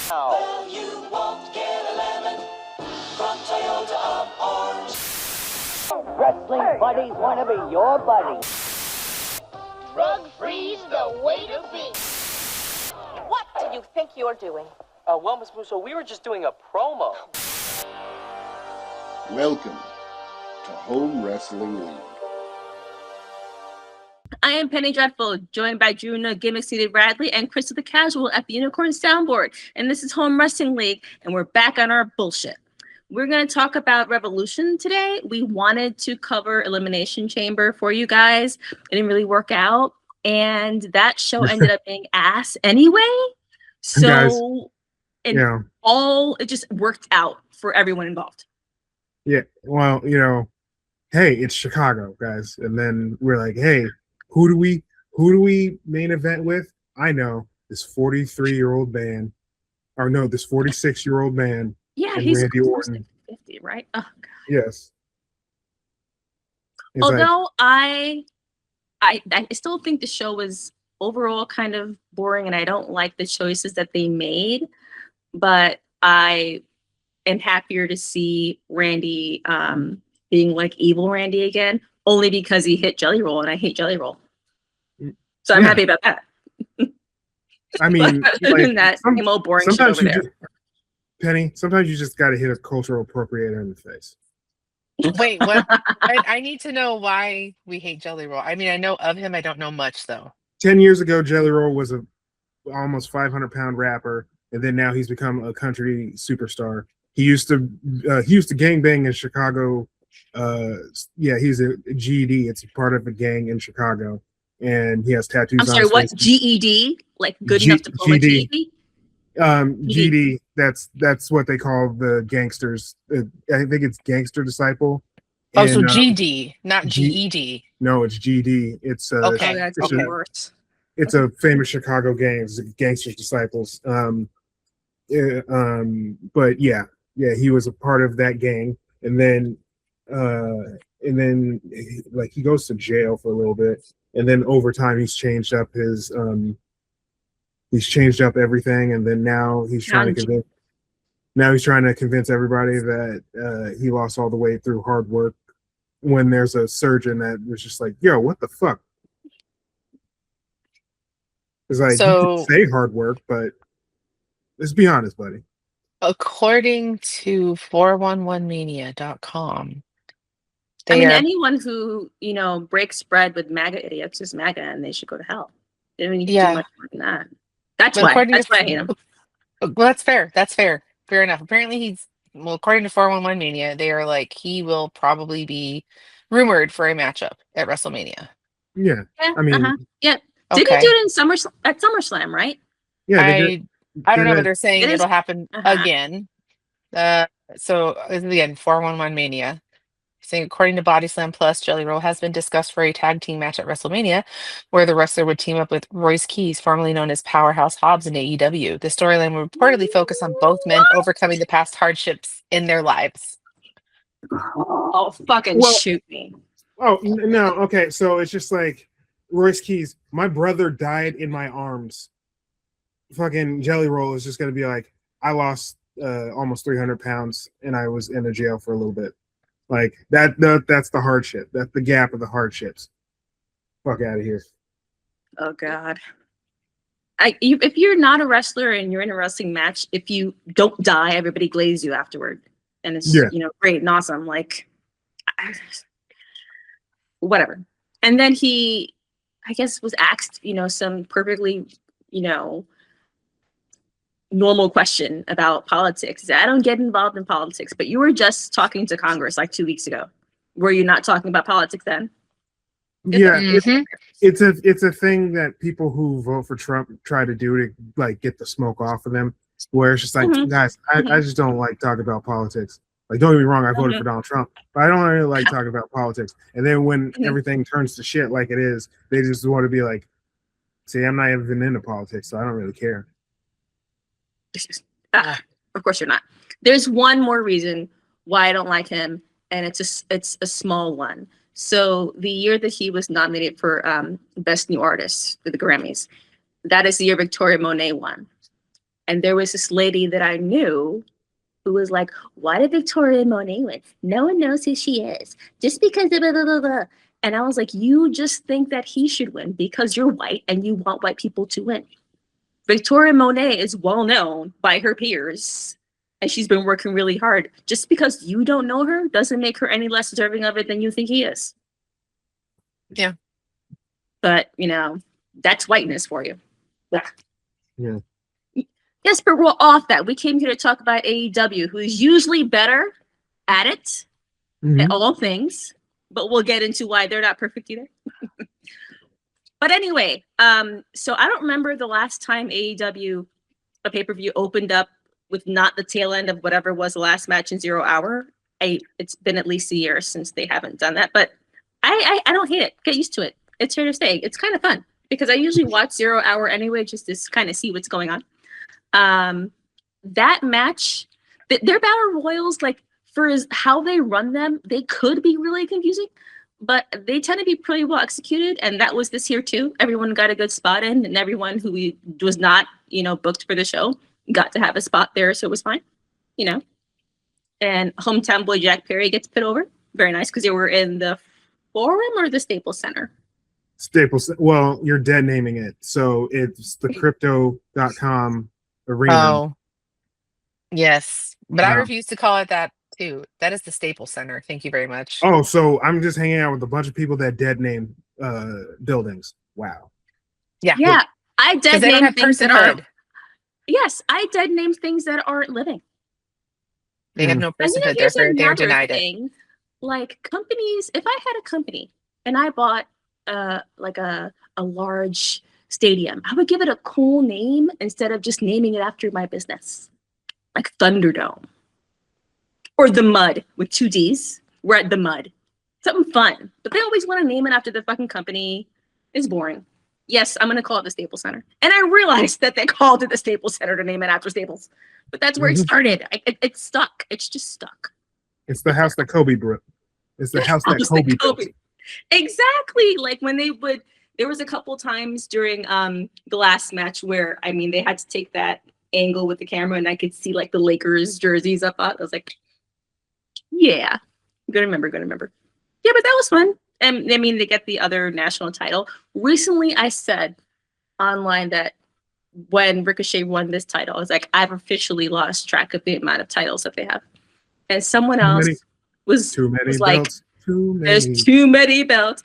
Well, you won't get a lemon from Toyota of Orange. Wrestling buddies want to be your buddy. Drug-free's the way to be. What do you think you're doing? Well, Miss Musso, we were just doing a promo. Welcome to Home Wrestling League. I am Pennie Dreadful, joined by Juna, Gimmick-Seated Bradley, and Crystal the Casual at the Unicorn Soundboard. And this is Home Wrestling League, and we're back on our bullshit. We're going to talk about Revolution today. We wanted to cover Elimination Chamber for you guys. It didn't really work out, and that show ended up being ass anyway. So, it just worked out for everyone involved. Yeah, well, hey, it's Chicago, guys. And then we're like, hey, who do we main event with? I know, this 43-year-old man. Or no, this 46-year-old man. Yeah, he's Randy Orton. 50, right? Oh, God. Yes. It's although I still think the show was overall kind of boring, and I don't like the choices that they made, but I am happier to see Randy being like evil Randy again, only because he hit Jelly Roll, and I hate Jelly Roll. So I'm happy about that. I mean, that same old boring shit over there. Penny, sometimes you just got to hit a cultural appropriator in the face. Wait, what? I need to know why we hate Jelly Roll. I mean, I know of him. I don't know much, though. 10 years ago, Jelly Roll was a almost 500-pound rapper, and then now he's become a country superstar. He used to gangbang in Chicago. He's a GED. It's part of a gang in Chicago, and he has tattoos. I'm sorry, what? GED? Like good enough diploma GED? GD, that's what they call the gangsters. I think it's Gangster Disciple. Oh, and, so GD, not GED. No, it's GD. It's okay. That's worse. It's a famous Chicago gang. It's Gangster's Disciples. But yeah, he was a part of that gang, and then like he goes to jail for a little bit, and then over time he's changed up his everything, and then now he's trying to convince everybody that he lost all the weight through hard work, when there's a surgeon that was just like, yo, what the fuck? It's like, you can say hard work, but let's be honest, buddy. According to 411mania.com, anyone who breaks bread with MAGA idiots is MAGA, and they should go to hell. They don't need to do much more than that. That's why I hate him. Well, that's fair. Fair enough. Apparently according to 411 Mania, they are like, he will probably be rumored for a matchup at WrestleMania. Yeah. I mean, yeah. Did he do it at SummerSlam, right? Yeah. I don't know, but they're saying it'll happen again. So again, 411 Mania. Saying, according to Body Slam Plus, Jelly Roll has been discussed for a tag team match at WrestleMania, where the wrestler would team up with Royce Keys, formerly known as Powerhouse Hobbs in AEW. The storyline would reportedly focus on both men overcoming the past hardships in their lives. Oh, shoot me. Oh, no. Okay, so it's just like, Royce Keys, my brother died in my arms. Fucking Jelly Roll is just going to be like, I lost almost 300 pounds, and I was in a jail for a little bit. Like that's the hardship. That's the gap of the hardships. Fuck out of here. Oh God. If you're not a wrestler and you're in a wrestling match, if you don't die, everybody glazes you afterward, and it's great and awesome. Like whatever. And then he, I guess, was asked some perfectly normal question about politics. I don't get involved in politics, but you were just talking to Congress like 2 weeks ago. Were you not talking about politics then? Yeah, it's a thing that people who vote for Trump try to do to like get the smoke off of them. Where it's just like, guys, I just don't like talking about politics. Like, don't get me wrong, I voted for Donald Trump, but I don't really like talking about politics. And then when everything turns to shit like it is, they just want to be like, see, I'm not even into politics, so I don't really care. Of course you're not. There's one more reason why I don't like him, and it's a small one. So the year that he was nominated for Best New Artist for the Grammys, that is the year Victoria Monet won. And there was this lady that I knew who was like, why did Victoria Monet win? No one knows who she is. Just because of blah, blah, blah, blah. And I was like, you just think that he should win because you're white and you want white people to win. Victoria Monet is well known by her peers, and she's been working really hard. Just because you don't know her doesn't make her any less deserving of it than you think he is. Yeah. But, you know, that's whiteness for you. Yeah. Yes, but we're off that. We came here to talk about AEW, who is usually better at it, at all things, but we'll get into why they're not perfect either. But anyway, so I don't remember the last time AEW, a pay-per-view, opened up with not the tail end of whatever was the last match in 0 hour. It's been at least a year since they haven't done that, but I don't hate it. Get used to it. It's here to stay. It's kind of fun because I usually watch 0 hour anyway, just to kind of see what's going on. That match, their battle royals, like for how they run them, they could be really confusing, but they tend to be pretty well executed. And that was this here too. Everyone got a good spot in, and everyone who was not, booked for the show got to have a spot there. So it was fine, and hometown boy Jack Perry gets put over. Very nice. Cause they were in the Forum or the Staples Center. Well, you're dead naming it. So it's the crypto.com arena. Oh, yes. But I refuse to call it that too. That is the Staples Center. Thank you very much. Oh, so I'm just hanging out with a bunch of people that dead name buildings. Wow. Yeah. Yeah. I dead they don't name have things that personhood. are. Yes, I dead name things that aren't living. They have no And personhood. here's They're another denied it. thing. Like companies, if I had a company and I bought like a large stadium, I would give it a cool name instead of just naming it after my business. Like Thunderdome. Or The Mud with 2 Ds. We're at The Mud. Something fun. But they always want to name it after the fucking company. It's boring. Yes, I'm going to call it the Staples Center. And I realized that they called it the Staples Center to name it after Staples. But that's where it started. It's stuck. It's just stuck. It's the house that Kobe built. It's the house that Kobe built. Exactly. Like when there was a couple times during the last match where, they had to take that angle with the camera and I could see like the Lakers jerseys up. I was like, yeah, good remember. Yeah, but that was fun. And they get the other national title. Recently, I said online that when Ricochet won this title, I was like, I've officially lost track of the amount of titles that they have. And someone else was like, there's too many belts.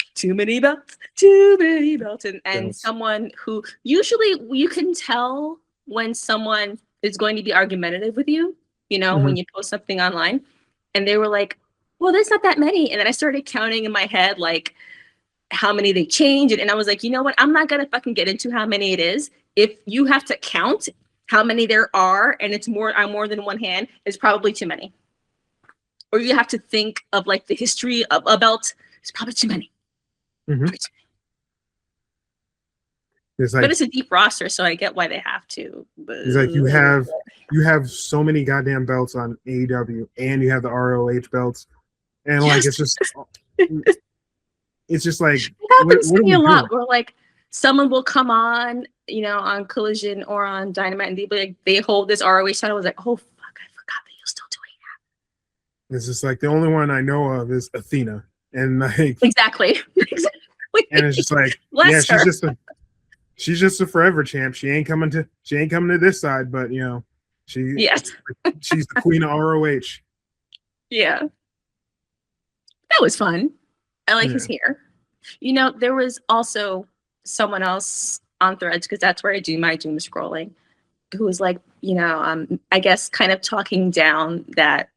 And someone who usually you can tell when someone is going to be argumentative with you, when you post something online. And they were like, well, there's not that many. And then I started counting in my head, like how many they changed. And I was like, you know what? I'm not going to fucking get into how many it is. If you have to count how many there are and it's more on more than one hand, it's probably too many. Or you have to think of like the history of a belt. It's probably too many. It's like, but it's a deep roster, so I get why they have to. It's like you have so many goddamn belts on AEW, and you have the ROH belts, and like it's just like it happens to me a lot. Where like someone will come on, on Collision or on Dynamite, and they hold this ROH title. I was like, oh fuck, I forgot that you're still doing that. It's just like the only one I know of is Athena, and like exactly. And it's just like she's just a forever champ. She ain't coming to this side, but she's the queen of ROH. Yeah. That was fun. I like his hair. There was also someone else on Threads, because that's where I do my doom scrolling, who was like, I guess kind of talking down that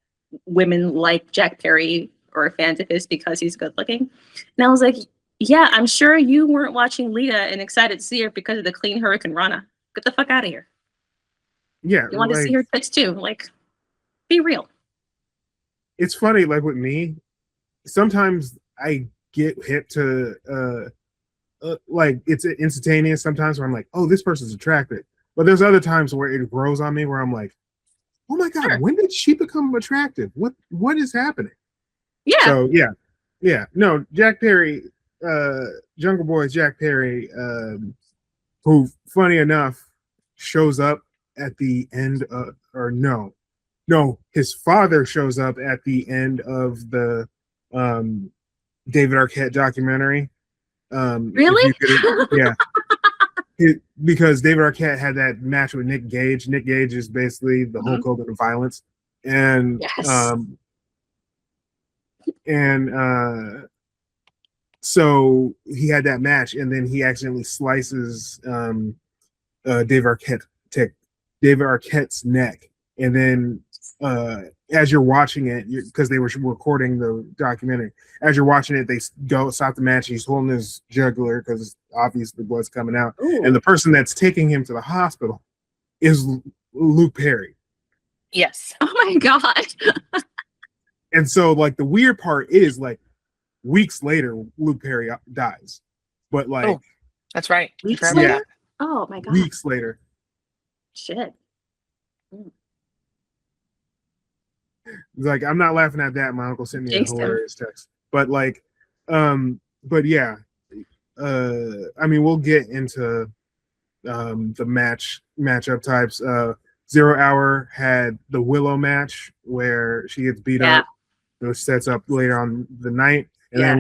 women like Jack Perry or fans of his because he's good looking. And I was like, yeah, I'm sure you weren't watching Lita and excited to see her because of the clean Hurricane Rana. Get the fuck out of here. Yeah. You want to see her tits too. Like, be real. It's funny, like with me, sometimes I get hip to like it's instantaneous sometimes where I'm like, oh, this person's attractive. But there's other times where it grows on me where I'm like, oh my God, when did she become attractive? What is happening? Yeah. So yeah. No, Jack Perry, Jungle Boy Jack Perry, who funny enough shows up at the end of, or no, his father shows up at the end of the David Arquette documentary. Really? Yeah. Because David Arquette had that match with Nick Gage. Nick Gage is basically the Hulk Hogan of violence, and Yes. So he had that match, and then he accidentally slices David Arquette's neck, and then as you're watching it, because they were recording the documentary, as you're watching it, they go stop the match. He's holding his jugular because obviously blood's coming out, and the person that's taking him to the hospital is Luke Perry. Yes. Oh my god. And so, like, the weird part is, like, weeks later, Luke Perry dies, but like, that's right. Weeks later? Oh my god. Weeks later. Shit. Like, I'm not laughing at that. My uncle sent me a hilarious text. But like, but yeah. I mean, we'll get into the matchup types. 0 Hour had the Willow match where she gets beat up, which sets up later on the night. And then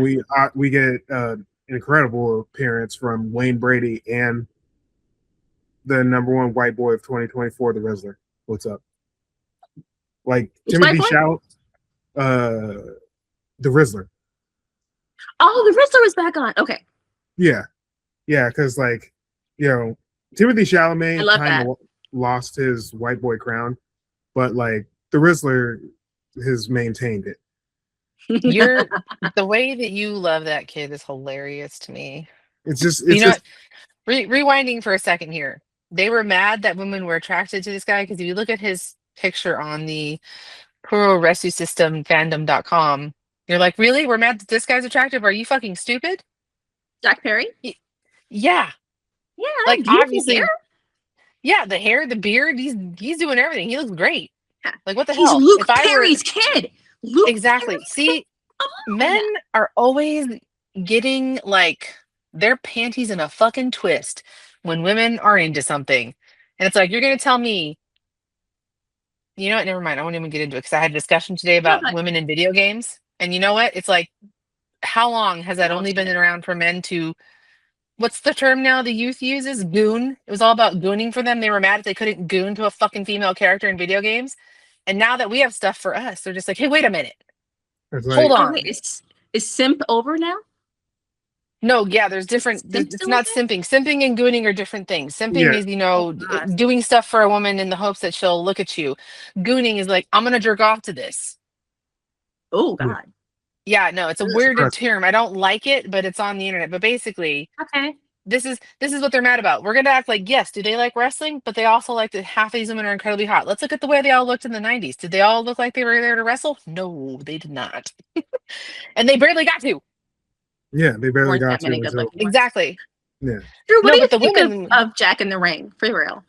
we get an incredible appearance from Wayne Brady and the #1 white boy of 2024, the Rizzler. What's up? Like, Timothy Chalamet, the Rizzler. Oh, the Rizzler was back on. Okay. Yeah, because like, you know, Timothy Chalamet kind of lost his white boy crown, but like the Rizzler has maintained it. The way that you love that kid is hilarious to me. It's just rewinding for a second here. They were mad that women were attracted to this guy because if you look at his picture on the Pro Rescue System fandom.com, you're like, really? We're mad that this guy's attractive? Are you fucking stupid? Jack Perry? Yeah. Yeah, like obviously. Hair. Yeah, the hair, the beard, he's doing everything. He looks great. Like, what the hell? He's Luke Perry's kid. Exactly. See, men are always getting like their panties in a fucking twist when women are into something. And it's like, you're going to tell me, you know what? Never mind. I won't even get into it because I had a discussion today about women in video games. And you know what? It's like, how long has that only been around for men to, what's the term now the youth uses? Goon. It was all about gooning for them. They were mad if they couldn't goon to a fucking female character in video games. And now that we have stuff for us, they're just like, hey, wait a minute. Hold on. Is simp over now? No, yeah, there's different. It's not simping. Simping and gooning are different things. Simping is, you know, doing stuff for a woman in the hopes that she'll look at you. Gooning is like, I'm going to jerk off to this. Oh, God. Yeah, no, it's a weird term. I don't like it, but it's on the internet. But basically, this is what they're mad about. We're going to act like, yes, do they like wrestling? But they also like that half of these women are incredibly hot. Let's look at the way they all looked in the 90s. Did they all look like they were there to wrestle? No, they did not. And they barely got to. Yeah, they barely got to. Exactly. Yeah. Drew, what do you think of Jack in the Ring, for real?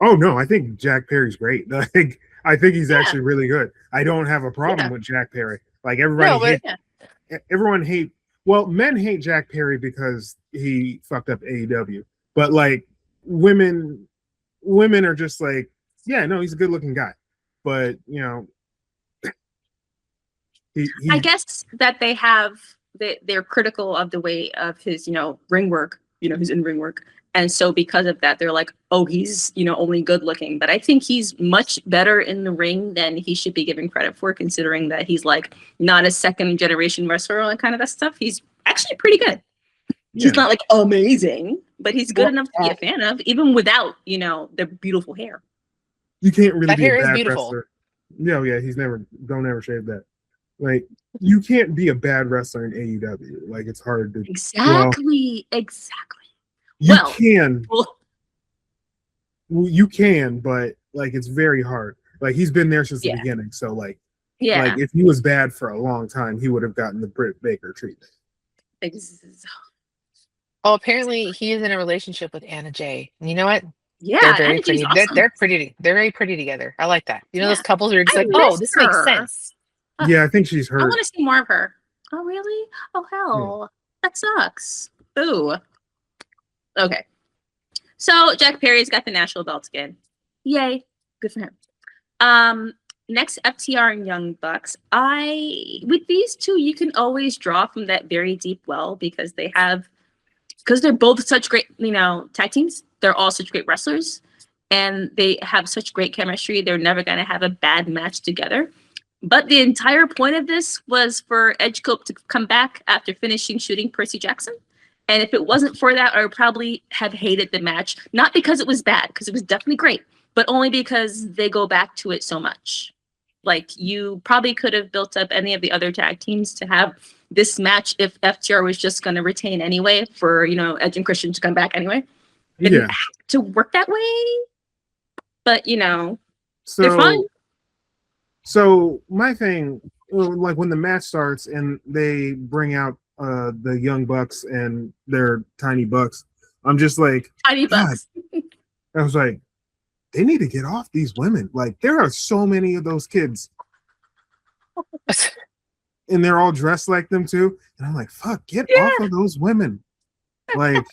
Oh, no, I think Jack Perry's great. I think he's actually really good. I don't have a problem with Jack Perry. Like, everyone hate. Well, men hate Jack Perry because he fucked up AEW. But like, women are just like, yeah, no, he's a good-looking guy. But you know, I guess that they have. They're critical of the way of his, you know, ring work, you know, his in-ring work. And so because of that, they're like, oh, he's, you know, only good looking. But I think he's much better in the ring than he should be given credit for, considering that he's like not a second generation wrestler and kind of that stuff. He's actually pretty good. Yeah. He's not like amazing, but he's good enough to be a fan of, even without, you know, the beautiful hair. You can't really be hair a bad is beautiful. Wrestler. No, yeah, don't ever shave that. Like, you can't be a bad wrestler in AEW. Like, it's hard to exactly. You can, but like, it's very hard. Like, he's been there since the beginning. So like, like, if he was bad for a long time, he would have gotten the Britt Baker treatment. Oh, apparently he is in a relationship with Anna Jay. And you know what? Yeah, they're very pretty. Awesome. They're pretty. They're very pretty together. I like that. You know, those couples are just like, oh, this makes sense. Yeah, I think she's hurt. I want to see more of her. Oh, really? Oh, hell. That sucks. Ooh. Okay. So Jack Perry's got the national belt again. Yay. Good for him. Next, FTR and Young Bucks. With these two, you can always draw from that very deep well because they're both such great, tag teams. They're all such great wrestlers and they have such great chemistry. They're never going to have a bad match together. But the entire point of this was for Edge Cope to come back after finishing shooting Percy Jackson. And if it wasn't for that, I would probably have hated the match. Not because it was bad, because it was definitely great, but only because they go back to it so much. Like, you probably could have built up any of the other tag teams to have this match if FTR was just going to retain anyway for, Edge and Christian to come back anyway. It didn't have to work that way. But, they're fine. So my thing, like when the match starts and they bring out the Young Bucks and their Tiny Bucks, I'm just like, Tiny Bucks. I was like, they need to get off these women. Like, there are so many of those kids. And they're all dressed like them too. And I'm like, fuck, get off of those women. Like,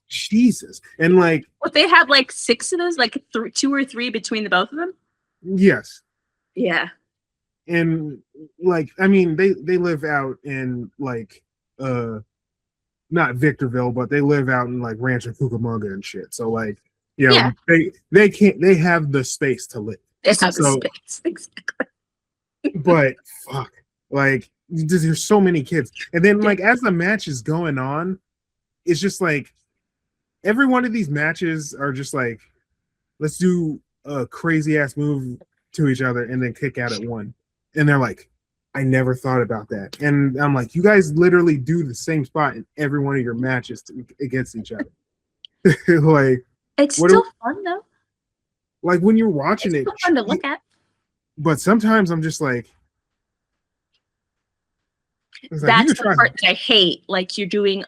Jesus. And like, what, they have like 6 of those, like 2 or 3 between the both of them? Yes. Yeah. And like, I mean, they live out in like not Victorville, but they live out in like Rancho Cucamonga and shit. So like, they have the space to live. They have the space, exactly. But fuck, like, there's so many kids. And then like as the match is going on, it's just like every one of these matches are just like, let's do a crazy ass move to each other and then kick out at one. And they're like, I never thought about that. And I'm like, you guys literally do the same spot in every one of your matches against each other. Like, it's still fun though. Like when you're watching it's still fun to look at. But sometimes I'm just like, that's the part that I hate. Like, you're doing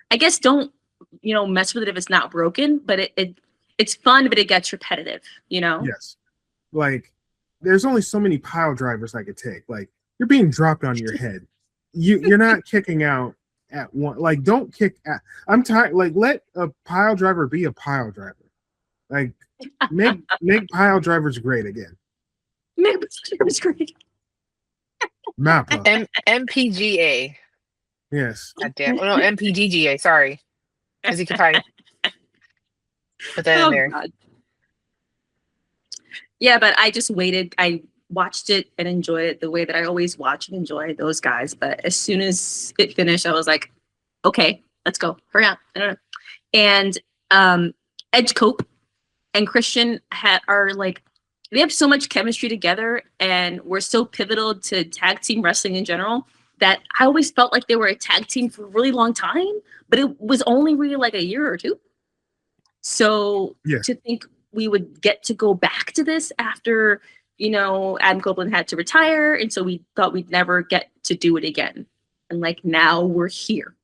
I guess don't mess with it if it's not broken, but it's fun, but it gets repetitive, Yes. Like, there's only so many pile drivers I could take. Like, you're being dropped on your head. You're not kicking out at one. Like, don't kick at. I'm tired. Like, let a pile driver be a pile driver. Like, make pile drivers great again. Make pile drivers great. Mappa. MPGA. Yes. God damn. Oh, no, MPGGA. Sorry. As you can find. Put that in there. God. Yeah, but I just waited. I watched it and enjoyed it the way that I always watch and enjoy those guys. But as soon as it finished, I was like, okay, let's go. Hurry up. And Edge Cope and Christian are like, they have so much chemistry together and we're so pivotal to tag team wrestling in general that I always felt like they were a tag team for a really long time, but it was only really like a year or 2. So to think we would get to go back to this after, Adam Copeland had to retire. And so we thought we'd never get to do it again. And like, now we're here.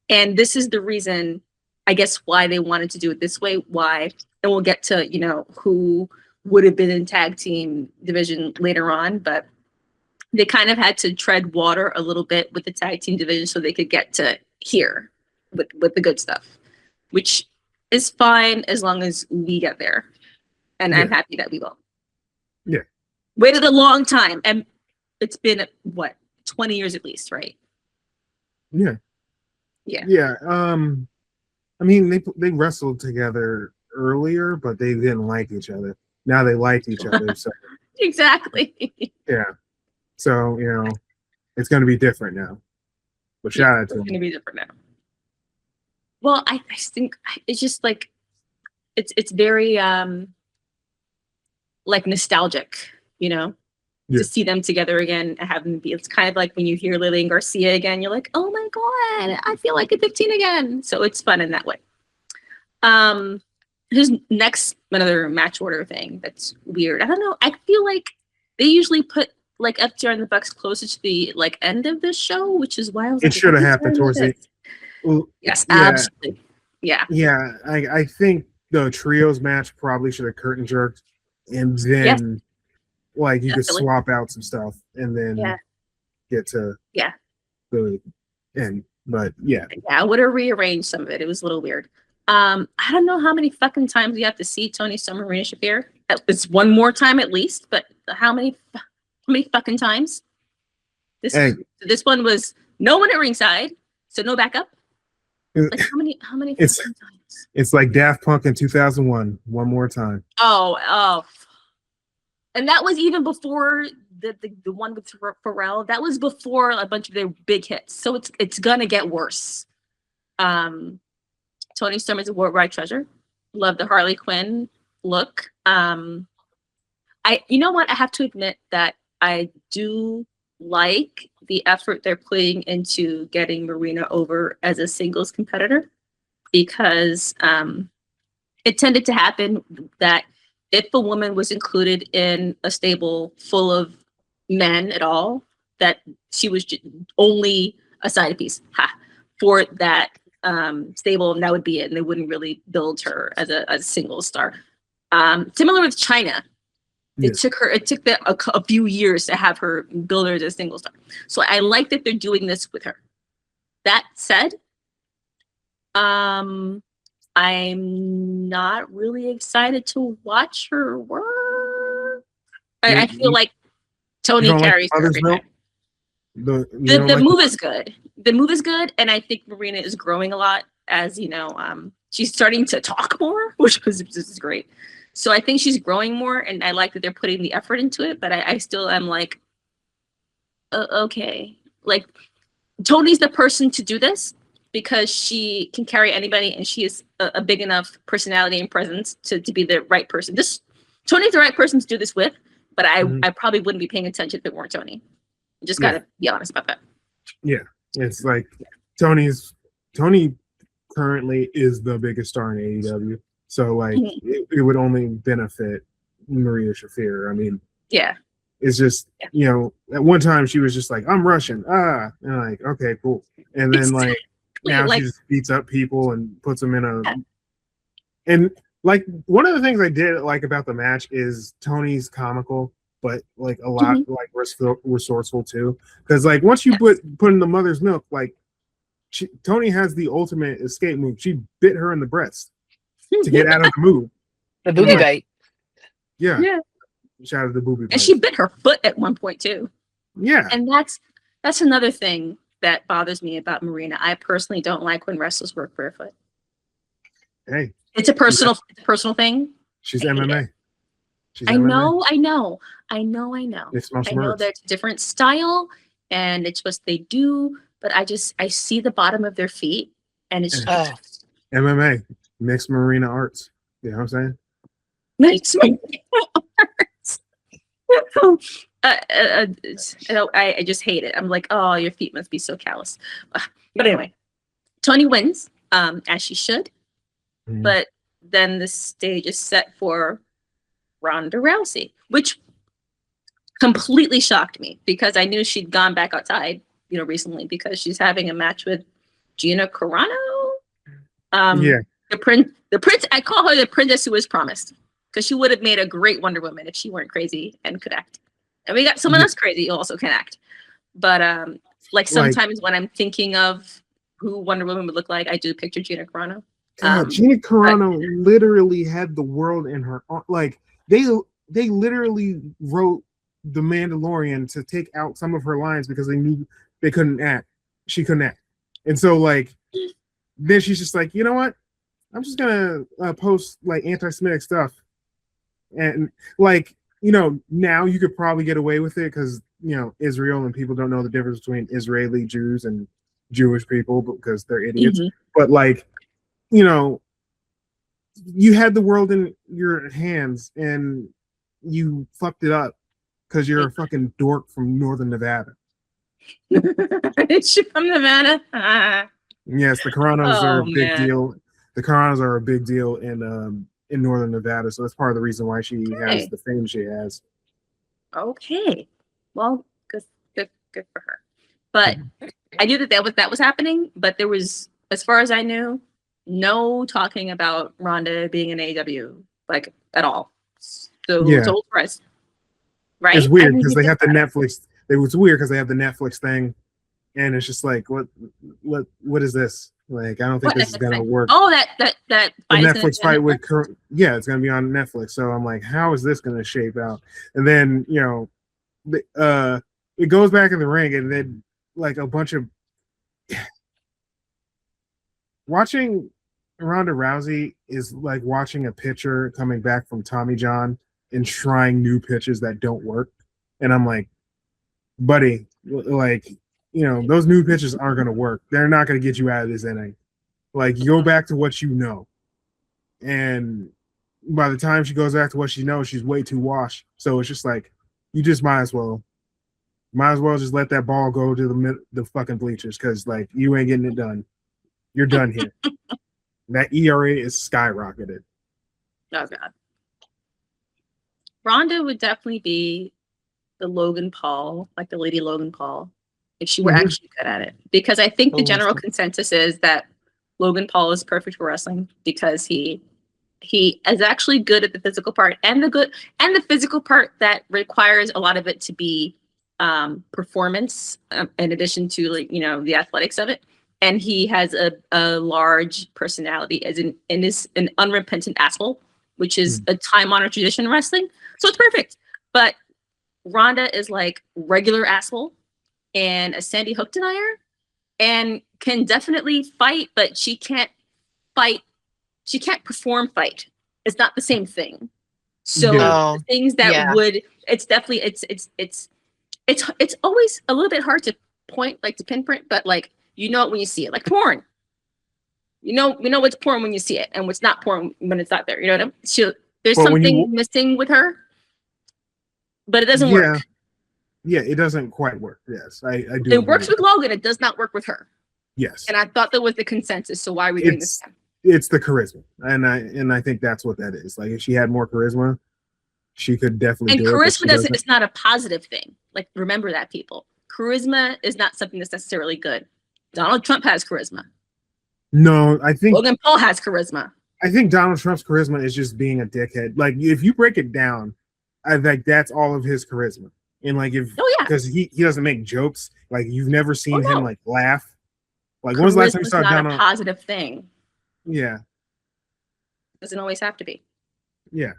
And this is the reason, I guess, why they wanted to do it this way. Why, and we'll get to, who would have been in tag team division later on, but they kind of had to tread water a little bit with the tag team division so they could get to here with the good stuff, which is fine as long as we get there. And I'm happy that we will. Yeah. Waited a long time. And it's been, 20 years at least, right? Yeah. Yeah. Yeah. I mean, they wrestled together earlier, but they didn't like each other. Now they like each other. So exactly. Yeah. So, it's going to be different now. But shout out to them. It's going to be different now. Well, I think it's just like, it's very like nostalgic, to see them together again and have them be. It's kind of like when you hear Lillian Garcia again, you're like, oh my God, I feel like a 15 again. So it's fun in that way. His next another match order thing that's weird. I don't know. I feel like they usually put like FTR and the Bucks closer to the like end of this show, which is why I was it should have happened towards the. Well, yes, absolutely. Yeah. Yeah, I think the trios match probably should have curtain jerked, and then like you could swap out some stuff, and then get to the end. But yeah, I would have rearranged some of it. It was a little weird. I don't know how many fucking times we have to see Tony Storm, Marina Shafir. It's one more time at least, but how many fucking times? This one was no one at ringside, so no backup. Like how many It's fucking times? it's like Daft Punk in 2001. One more time. Oh, and that was even before the one with Pharrell. That was before a bunch of their big hits. So it's gonna get worse. Tony Storm is a worldwide treasure. Love the Harley Quinn look. You know what? I have to admit that I do like the effort they're putting into getting Marina over as a singles competitor, because it tended to happen that if a woman was included in a stable full of men at all, that she was only a side piece for that stable, and that would be it, and they wouldn't really build her as a single star. Similar with China. Yes. It took them a few years to have her build her as a single star. So I like that they're doing this with her. That said, I'm not really excited to watch her work. I feel like Tony carries her every time. The move is good. The move is good, and I think Marina is growing a lot as she's starting to talk more, which is great. So I think she's growing more, and I like that they're putting the effort into it. But I still am like, okay, like Tony's the person to do this because she can carry anybody, and she is a big enough personality and presence to be the right person. Tony's the right person to do this with, but I probably wouldn't be paying attention if it weren't Tony. Just gotta be honest about that. Yeah, it's like Tony currently is the biggest star in AEW. So like it would only benefit Marina Shafir. I mean, it's just at one time she was just like, I'm Russian, and like, okay, cool. And then like now she just beats up people and puts them in and like one of the things I did like about the match is Tony's comical, but like a lot like resourceful too. Because like once you put in the mother's milk, like Tony has the ultimate escape move. She bit her in the breast to get out of the move. The booby bite. Yeah. Shout out the booby bite. And she bit her foot at one point too. Yeah. And that's another thing that bothers me about Marina. I personally don't like when wrestlers work barefoot. Hey. It's a personal thing. She's MMA. I know. I know there's a different style and it's what they do, but I see the bottom of their feet and it's just MMA. Mixed marina arts. You know what I'm saying? Mixed marina arts. I just hate it. I'm like, oh, your feet must be so callous. But anyway, Tony wins, as she should. But then the stage is set for Ronda Rousey, which completely shocked me because I knew she'd gone back outside, recently because she's having a match with Gina Carano. The prince. I call her the princess who was promised because she would have made a great Wonder Woman if she weren't crazy and could act. And we got someone else crazy who also can act. But sometimes when I'm thinking of who Wonder Woman would look like, I do picture Gina Carano. Gina Carano literally had the world in her. Like they literally wrote The Mandalorian to take out some of her lines because they knew they couldn't act. She couldn't act, and so like then she's just like, you know what? I'm just gonna post like anti-Semitic stuff, and like now you could probably get away with it because Israel and people don't know the difference between Israeli Jews and Jewish people because they're idiots. But like you had the world in your hands and you fucked it up because you're a fucking dork from Northern Nevada. Is she from Nevada? Yes, the Caranos are a big deal. The Caranos are a big deal in Northern Nevada, so that's part of the reason why she has the fame she has. Okay, well, good for her. But I knew that was happening, but there was, as far as I knew, no talking about Ronda being in AEW like at all. So it's old press, right? It's weird because they have the Netflix. It was weird because they have the Netflix thing, and it's just like, what is this? Like, I don't think What this is Netflix gonna thing? work. Oh, that The fight is Netflix gonna fight be on with Netflix? it's gonna be on Netflix. So I'm like, how is this gonna shape out? And then it goes back in the ring, and then like a bunch of watching Ronda Rousey is like watching a pitcher coming back from Tommy John and trying new pitches that don't work. And I'm like, buddy, like, those new pitches aren't going to work. They're not going to get you out of this inning. Like, you go back to what you know. And by the time she goes back to what she knows, she's way too washed. So it's just like, you just might as well just let that ball go to the fucking bleachers, because like, you ain't getting it done. You're done here. That ERA is skyrocketed. Oh god. Ronda would definitely be the Logan Paul, like the Lady Logan Paul, if she were actually good at it. Because I think the general consensus is that Logan Paul is perfect for wrestling because he is actually good at the physical part and the physical part that requires a lot of it to be performance in addition to, like, the athletics of it. And he has a large personality and is an unrepentant asshole, which is a time-honored tradition in wrestling. So it's perfect. But Ronda is like regular asshole and a Sandy Hook denier and can definitely fight, but she can't fight. She can't perform fight. It's not the same thing. So the things that it's definitely, it's always a little bit hard to pinpoint, but like, you know it when you see it, like porn. We know what's porn when you see it, and what's not porn when it's not there. You know what I mean? There's something missing with her, but it doesn't work. Yeah, it doesn't quite work. Yes, I do. It works with Logan. It does not work with her. Yes, and I thought that was the consensus. So why are we doing this? It's the charisma, and I think that's what that is. Like, if she had more charisma, she could definitely. And charisma doesn't. It's not a positive thing. Like, remember that, people. Charisma is not something that's necessarily good. Donald Trump has charisma. No, I think Logan Paul has charisma. I think Donald Trump's charisma is just being a dickhead. Like, if you break it down, I think that's all of his charisma. And like, because he doesn't make jokes. Like, you've never seen him like laugh. Like, when was the last time you saw Donald? Not a positive thing. Yeah. Doesn't always have to be. Yeah.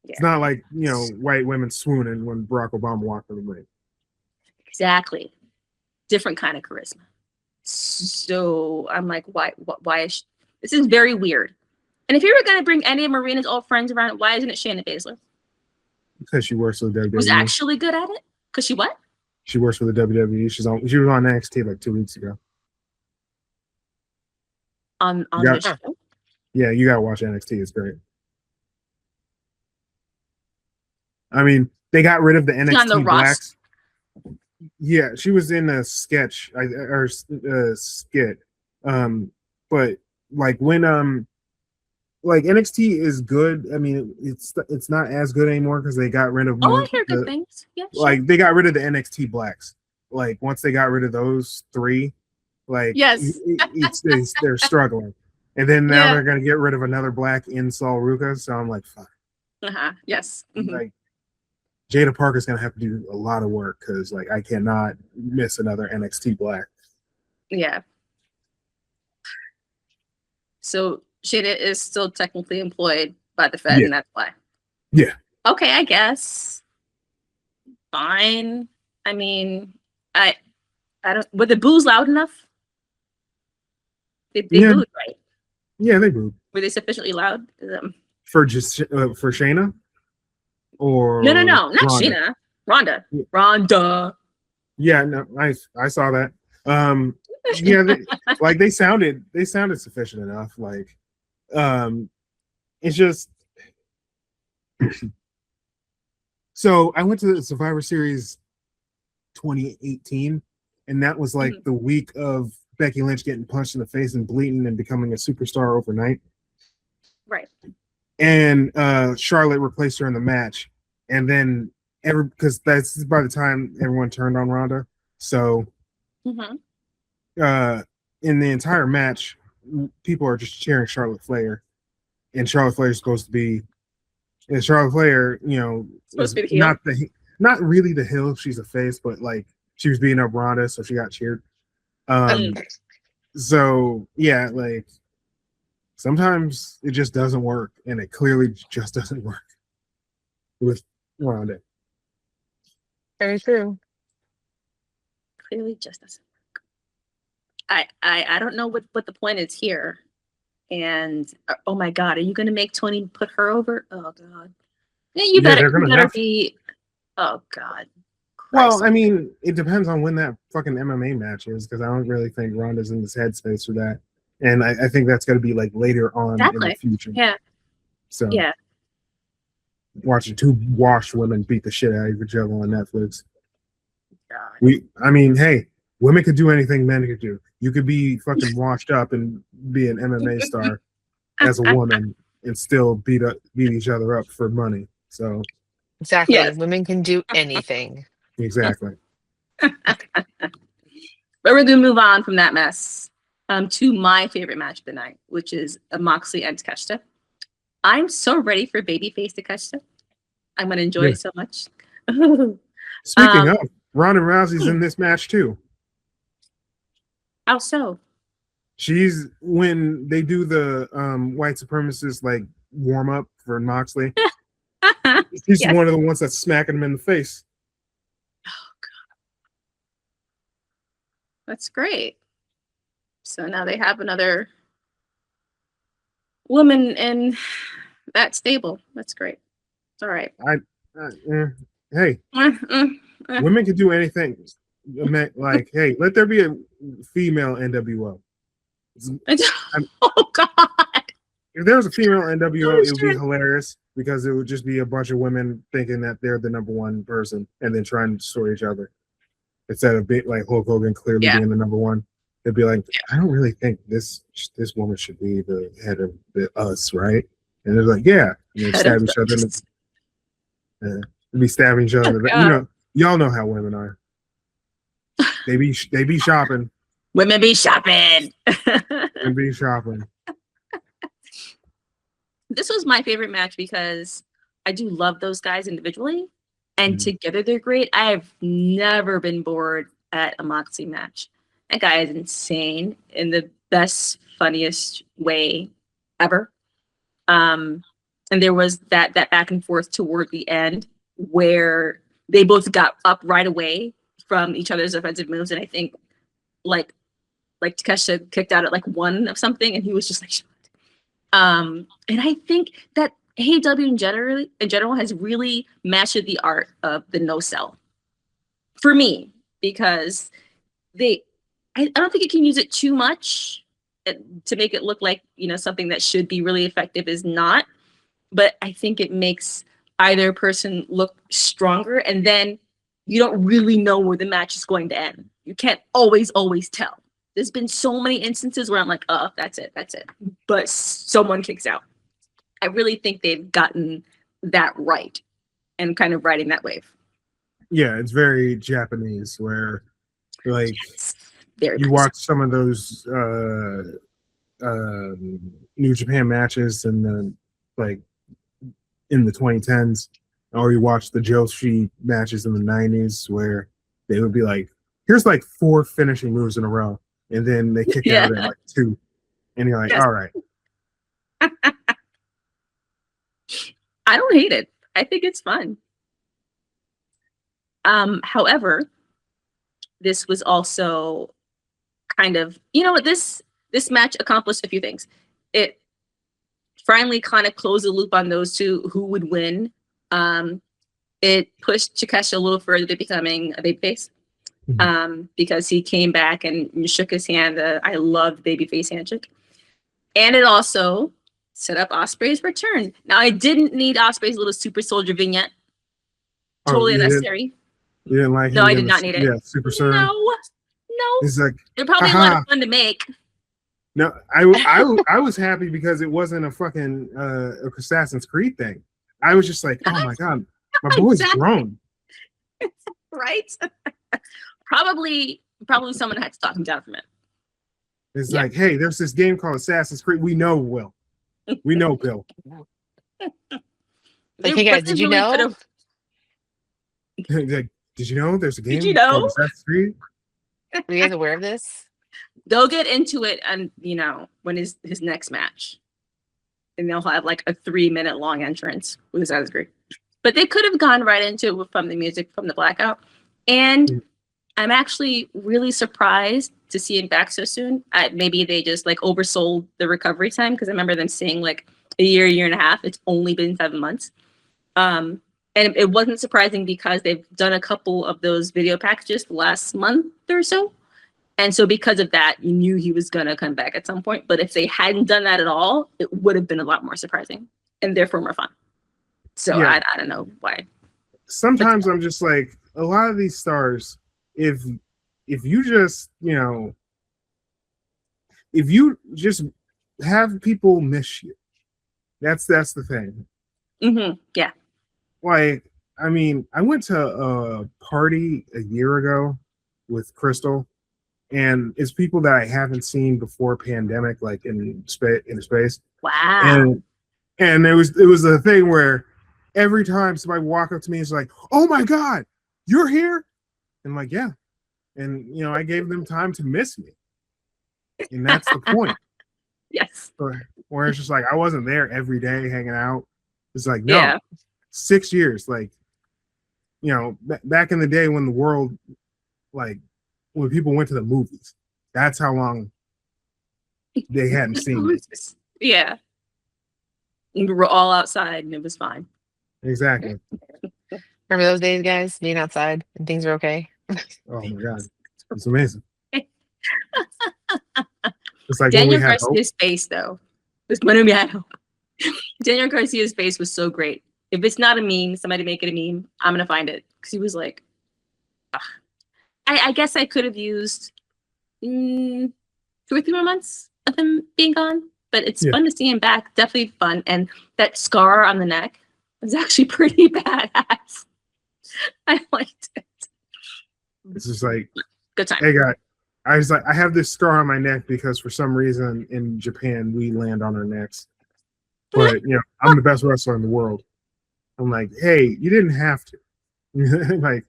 It's not like, white women swooning when Barack Obama walked in the ring. Exactly. Different kind of charisma. So I'm like, why is this is very weird. And if you were going to bring any of Marina's old friends around, why isn't it Shayna Baszler? Because she works for the WWE. Was actually good at it? Because she what? She works for the WWE. She was on NXT like 2 weeks ago. On the show? Yeah, you gotta watch NXT. It's great. I mean, they got rid of the NXT on the blacks. Yeah, she was in a sketch or skit. But like, when like, NXT is good. I mean, it's not as good anymore because they got rid of. I hear good things. Yeah, sure. Like, they got rid of the NXT blacks. Like, once they got rid of those 3, like, yes, they're struggling. And then now they're gonna get rid of another black in Sol Ruca. So I'm like, fuck. Yes. Like, Jada Parker's gonna have to do a lot of work because, like, I cannot miss another NXT black. Yeah. So Shayna is still technically employed by the Fed, and that's why. Yeah. Okay, I guess. Fine. I mean, I don't. Were the boos loud enough? They booed, right? Yeah, they booed. Were they sufficiently loud? For Shayna? Or no, not Ronda? Shayna. Ronda. Yeah, no, I saw that. Yeah, they sounded sufficient enough. Like, it's just. So I went to the Survivor Series 2018, and that was like the week of Becky Lynch getting punched in the face and bleeding and becoming a superstar overnight. Right. And Charlotte replaced her in the match, and then because that's by the time everyone turned on Ronda. So, in the entire match, people are just cheering Charlotte Flair, and Charlotte Flair is supposed to be. And Charlotte Flair, supposed to be the heel. Not really the heel. She's a face, but like, she was beating up Ronda, so she got cheered. So yeah, like sometimes it just doesn't work, and it clearly just doesn't work with Ronda. Very true. Clearly just doesn't work. I don't know what the point is here. And oh my God, are you gonna make Tony put her over? Oh God. Yeah, you they're better gonna have to. be. Oh God. Well, Christ. I mean, it depends on when that fucking MMA match is, because I don't really think Ronda's in this headspace for that. And I think that's going to be like later on in the Exactly. future. Yeah. So Yeah. watching two washed women beat the shit out of each other on Netflix. God. I mean, hey, women could do anything men could do. You could be fucking washed up and be an MMA star as a woman and still beat each other up for money. So Exactly. Yes. Women can do anything. exactly. But we're gonna move on from that mess to my favorite match of the night, which is Moxley and Takeshita. I'm so ready for babyface Takeshita. I'm gonna enjoy it so much. Speaking of, Ronda Rousey's in this match too. How so? She's when they do the white supremacist like warm up for Moxley. She's Yes. one of the ones that's smacking him in the face. Oh God. That's great. So now they have another woman in that stable. That's great. It's all right. Hey, women can do anything. Like, hey, let there be a female NWO. Oh God. If there was a female NWO, it would be hilarious because it would just be a bunch of women thinking that they're the number one person and then trying to destroy each other. Instead of like Hulk Hogan clearly being the number one, it'd be like, I don't really think this woman should be the head of us, right? And they're like, yeah, and they stab each other. They'd be stabbing each other. Y'all know how women are. They be shopping. Women be shopping. And be shopping. This was my favorite match because I do love those guys individually, and together they're great. I have never been bored at a Moxley match. That guy is insane in the best, funniest way ever. And there was that back and forth toward the end where they both got up right away from each other's offensive moves, and I think like Takeshita kicked out at like one of something, and he was just like. And I think that AEW in general has really mastered the art of the no sell for me, because I don't think you can use it too much to make it look like, something that should be really effective is not. But I think it makes either person look stronger, and then you don't really know where the match is going to end. You can't always tell. There's been so many instances where I'm like, oh, that's it. But someone kicks out. I really think they've gotten that right and kind of riding that wave. Yeah, it's very Japanese where like Very you nice. watch some of those New Japan matches in the 2010s, or you watch the Joshi matches in the 90s where they would be like, here's like 4 finishing moves in a row. And then they kick out at like 2. And you're like, all right. I don't hate it. I think it's fun. However, this was also kind of, this match accomplished a few things. It finally kind of closed the loop on those two who would win. It pushed Takeshita a little further to becoming a babyface. Because he came back and shook his hand. I love the babyface handshake. And it also set up Ospreay's return. Now, I didn't need Ospreay's little super soldier vignette. Totally unnecessary. You didn't like him? No, I did not need it. Yeah, super serum. No. It's like, they're probably a lot of fun to make. No, I was happy because it wasn't a fucking Assassin's Creed thing. I was just like, oh my God, my boy's grown. Right? Probably someone had to talk him down from it. It's like, hey, there's this game called Assassin's Creed. We know Will. We know Bill. Like, hey guys, did you know? Like, did you know there's a game Did you know? called Assassin's Creed? Were you guys aware of this? They'll get into it, and when his next match, and they'll have like a 3-minute long entrance with his eyes great. But they could have gone right into it from the music from the Blackout, and I'm actually really surprised to see him back so soon. Maybe they just like oversold the recovery time, because I remember them saying like a year and a half. It's only been 7 months. And it wasn't surprising because they've done a couple of those video packages last month or so. And so because of that, you knew he was going to come back at some point. But if they hadn't done that at all, it would have been a lot more surprising and therefore more fun. So I don't know why. Sometimes I'm just like, a lot of these stars, if you just, if you just have people miss you, that's the thing. Yeah. Like, I mean, I went to a party a year ago with Crystal, and it's people that I haven't seen before pandemic, like in space. Wow. And it was a thing where every time somebody walk up to me, it's like, "Oh my God, you're here!" And I'm like, "Yeah." And I gave them time to miss me, and that's the point. Yes. Where it's just like I wasn't there every day hanging out. It's like, no, 6 years. Like, back in the day when the world, like, when people went to the movies, that's how long they hadn't seen me. Yeah. We were all outside, and it was fine. Exactly. Remember those days, guys? Being outside and things were okay. Oh my God, it's amazing. It's like Daniel Garcia's face, though. Daniel Garcia's face was so great. If it's not a meme, somebody make it a meme. I'm gonna find it, because he was like, I guess I could have used 2 or 3 more months of him being gone, but it's fun to see him back. Definitely fun, and that scar on the neck was actually pretty badass. I liked it. It's just like, good time. Hey, guy, I was like, I have this scar on my neck because for some reason in Japan we land on our necks. But I'm the best wrestler in the world. I'm like, hey, you didn't have to. Like,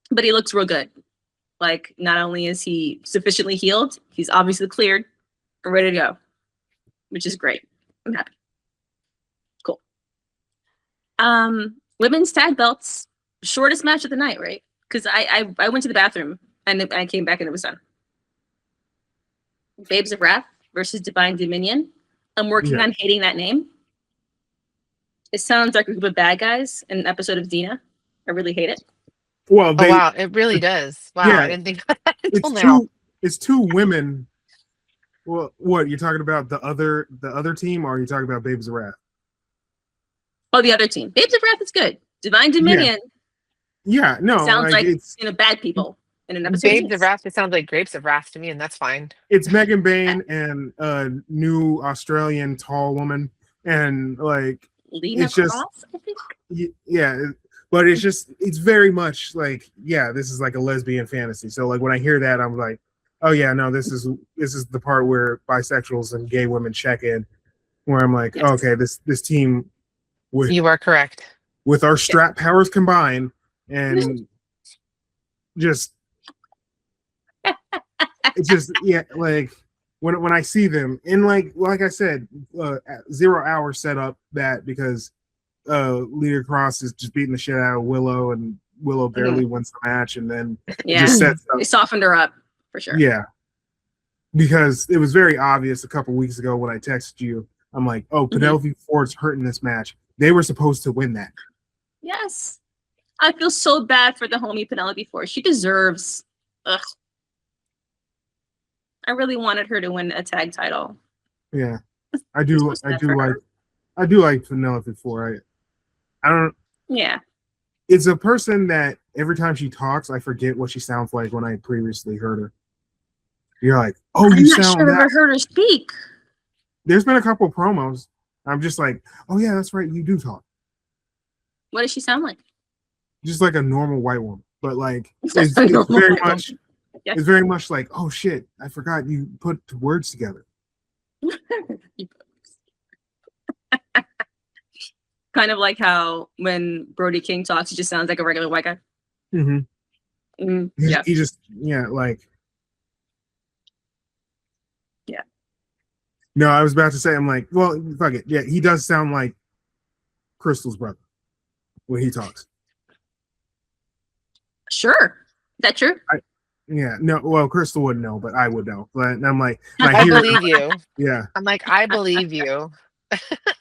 but he looks real good. Like, not only is he sufficiently healed, he's obviously cleared and ready to go, which is great. I'm happy. Cool. Women's tag belts, shortest match of the night, right? Because I went to the bathroom and I came back and it was done. Babes of Wrath versus Divine Dominion. I'm working on hating that name. It sounds like a group of bad guys in an episode of Xena. I really hate it. Well, wow, it really does. Wow, I didn't think of that until now. It's two women. Well, what you're talking about, the other team, or are you talking about Babes of Wrath? Oh, the other team. Babes of Wrath is good. Divine Dominion. Yeah, no. Sounds like it's bad people in an episode. Babes of Wrath, it sounds like Grapes of Wrath to me, and that's fine. It's Megan Bain and a new Australian tall woman, and like Lena it's just Cross, I think. Yeah, but it's very much like, this is like a lesbian fantasy. So like when I hear that, I'm like, oh yeah, no, this is the part where bisexuals and gay women check in, where I'm like, okay, this team you are correct. With our strap powers combined, and just it's just like when I see them, and like I said, 0 Hour set up that because Lita Cross is just beating the shit out of Willow, and Willow barely wins the match, and then just sets up. They softened her up for sure. Yeah, because it was very obvious a couple weeks ago when I texted you. I'm like, oh, Penelope Ford's hurting this match. They were supposed to win that. Yes, I feel so bad for the homie Penelope Ford. She deserves. Ugh. I really wanted her to win a tag title. Yeah, I do like Penelope Ford. I don't. Yeah. It's a person that every time she talks, I forget what she sounds like when I previously heard her. You're like, oh, I'm you not sound sure that. I've ever heard her speak. There's been a couple promos. I'm just like, oh yeah, that's right, you do talk. What does she sound like? Just like a normal white woman, but like it's very much. Yeah. It's very much like, oh shit, I forgot you put the words together. Kind of like how when Brody King talks, he just sounds like a regular white guy. Mm-hmm. Yeah. He just like. Yeah. No, I was about to say, I'm like, well, fuck it. Yeah, he does sound like Crystal's brother when he talks. Sure. Is that true? Yeah, no, well, Crystal wouldn't know, but I would know. But I'm like, I believe you. Yeah. I'm like, I believe you.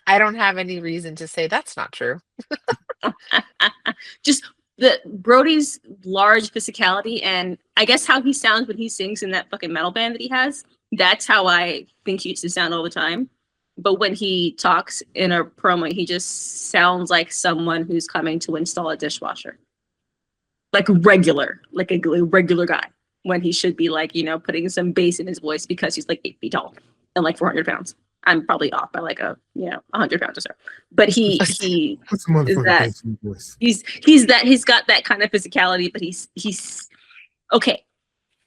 I don't have any reason to say that's not true. Just the Brody's large physicality and I guess how he sounds when he sings in that fucking metal band that he has. That's how I think he used to sound all the time. But when he talks in a promo, he just sounds like someone who's coming to install a dishwasher. Like a regular guy. When he should be like, putting some bass in his voice because he's like 8 feet tall and like 400 pounds. I'm probably off by like 100 pounds or so. But he What's the motherfucking that bass in your voice? he's got that kind of physicality, but he's okay.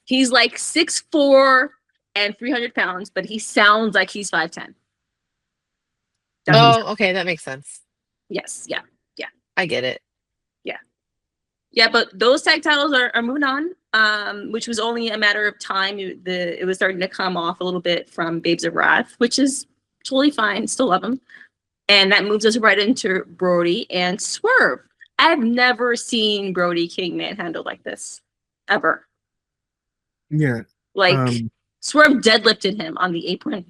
He's like 6'4" and 300 pounds, but he sounds like he's 5'10". Oh, okay, that makes sense. Yes, yeah. I get it. Yeah, but those tag titles are moving on, which was only a matter of time. It was starting to come off a little bit from Babes of Wrath, which is totally fine. Still love them. And that moves us right into Brody and Swerve. I've never seen Brody King manhandled like this, ever. Yeah. Like, Swerve deadlifted him on the apron.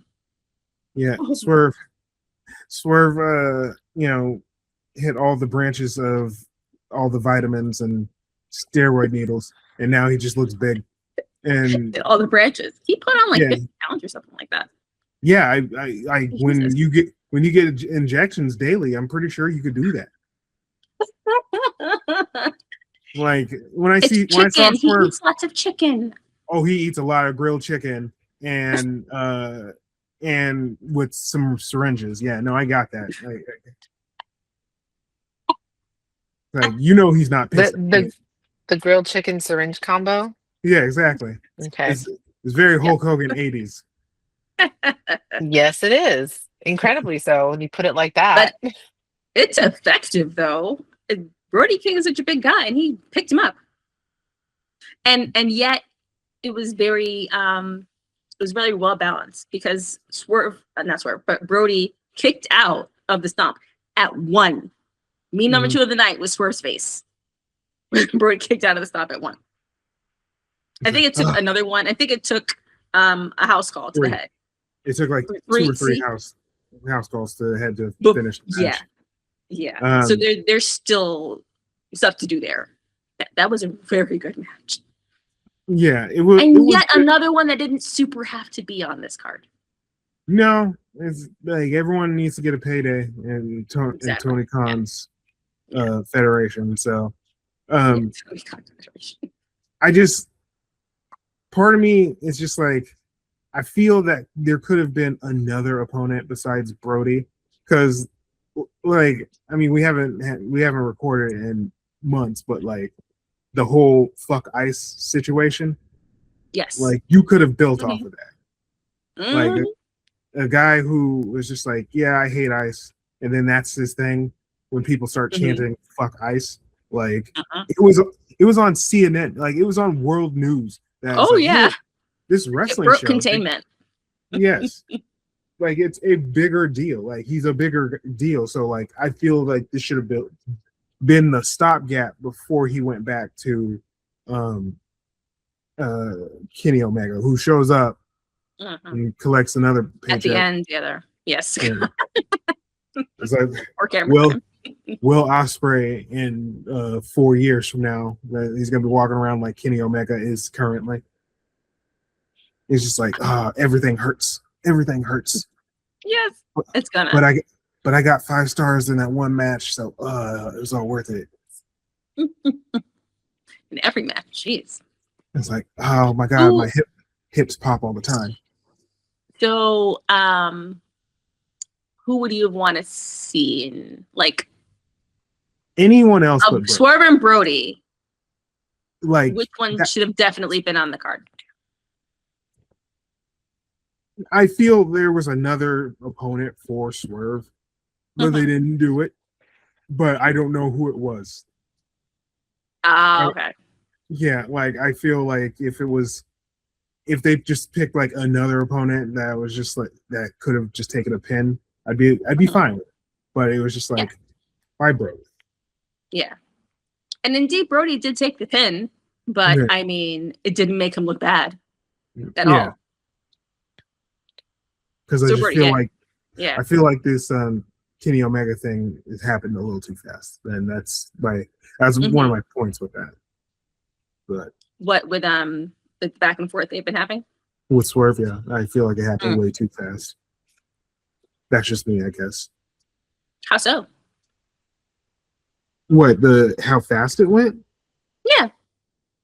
Yeah, Swerve, hit all the branches of all the vitamins and steroid needles, and now he just looks big. And all the branches. He put on like Yeah. 50 pounds or something like that. yeah, I when you get injections daily, I'm pretty sure you could do that. Like when I saw He Swerve, eats lots of chicken. oh, he eats a lot of grilled chicken and with some syringes. Yeah, no, I got that. Like he's not pissed. The grilled chicken syringe combo. Yeah, exactly. Okay. It's very Hulk Hogan 80s. Yes, it is. Incredibly so when you put it like that. But it's effective though. Brody King is such a big guy, and he picked him up. And yet it was very well balanced because but Brody kicked out of the stomp at 1. Number 2 of the night was Swerve's face. Brody kicked out of the stomp at 1. I think it took another one. I think it took a house call to the head. It took like 2 or 3 house calls to the head to finish the match. Yeah. So there's still stuff to do there. That was a very good match. Yeah, it was. And yet another one that didn't super have to be on this card. No, it's like everyone needs to get a payday in Tony Khan's federation. So, I just, part of me is just like, I feel that there could have been another opponent besides Brody, because, like, I mean, we haven't recorded in months, but like the whole fuck ice situation, yes, like you could have built off of that, like a guy who was just like, yeah, I hate ice, and then that's his thing. When people start chanting "fuck ice," like it was on CNN, like it was on World News. This wrestling show containment. Yes, like it's a bigger deal. Like he's a bigger deal. So like I feel like this should have been the stopgap before he went back to Kenny Omega, who shows up and collects another paycheck at the end. Yes. Yeah. It's like, Will Ospreay in 4 years from now, he's gonna be walking around like Kenny Omega is currently. It's just like, everything hurts. Everything hurts. Yes, it's gonna. But I got 5 stars in that one match, so it was all worth it. In every match, jeez. It's like, oh my god, my hips pop all the time. So, who would you want to see in, like, anyone else but Swerve and Brody? Like, which one should have definitely been on the card? I feel there was another opponent for Swerve, but they didn't do it. But I don't know who it was. Okay. Yeah, like I feel like if they just picked like another opponent that was just like that could have just taken a pin, I'd be fine with it. But it was just Yeah. like, why Brody? Yeah. And indeed, Brody did take the pin, but Yeah. I mean, it didn't make him look bad at Yeah. all. Because I So just Brody, feel yeah. like Yeah. I feel like this Kenny Omega thing has happened a little too fast, and that's one of my points with that. But What with the back and forth they've been having? with Swerve, yeah, I feel like it happened way too fast. That's just me, I guess. How so? What how fast it went? Yeah.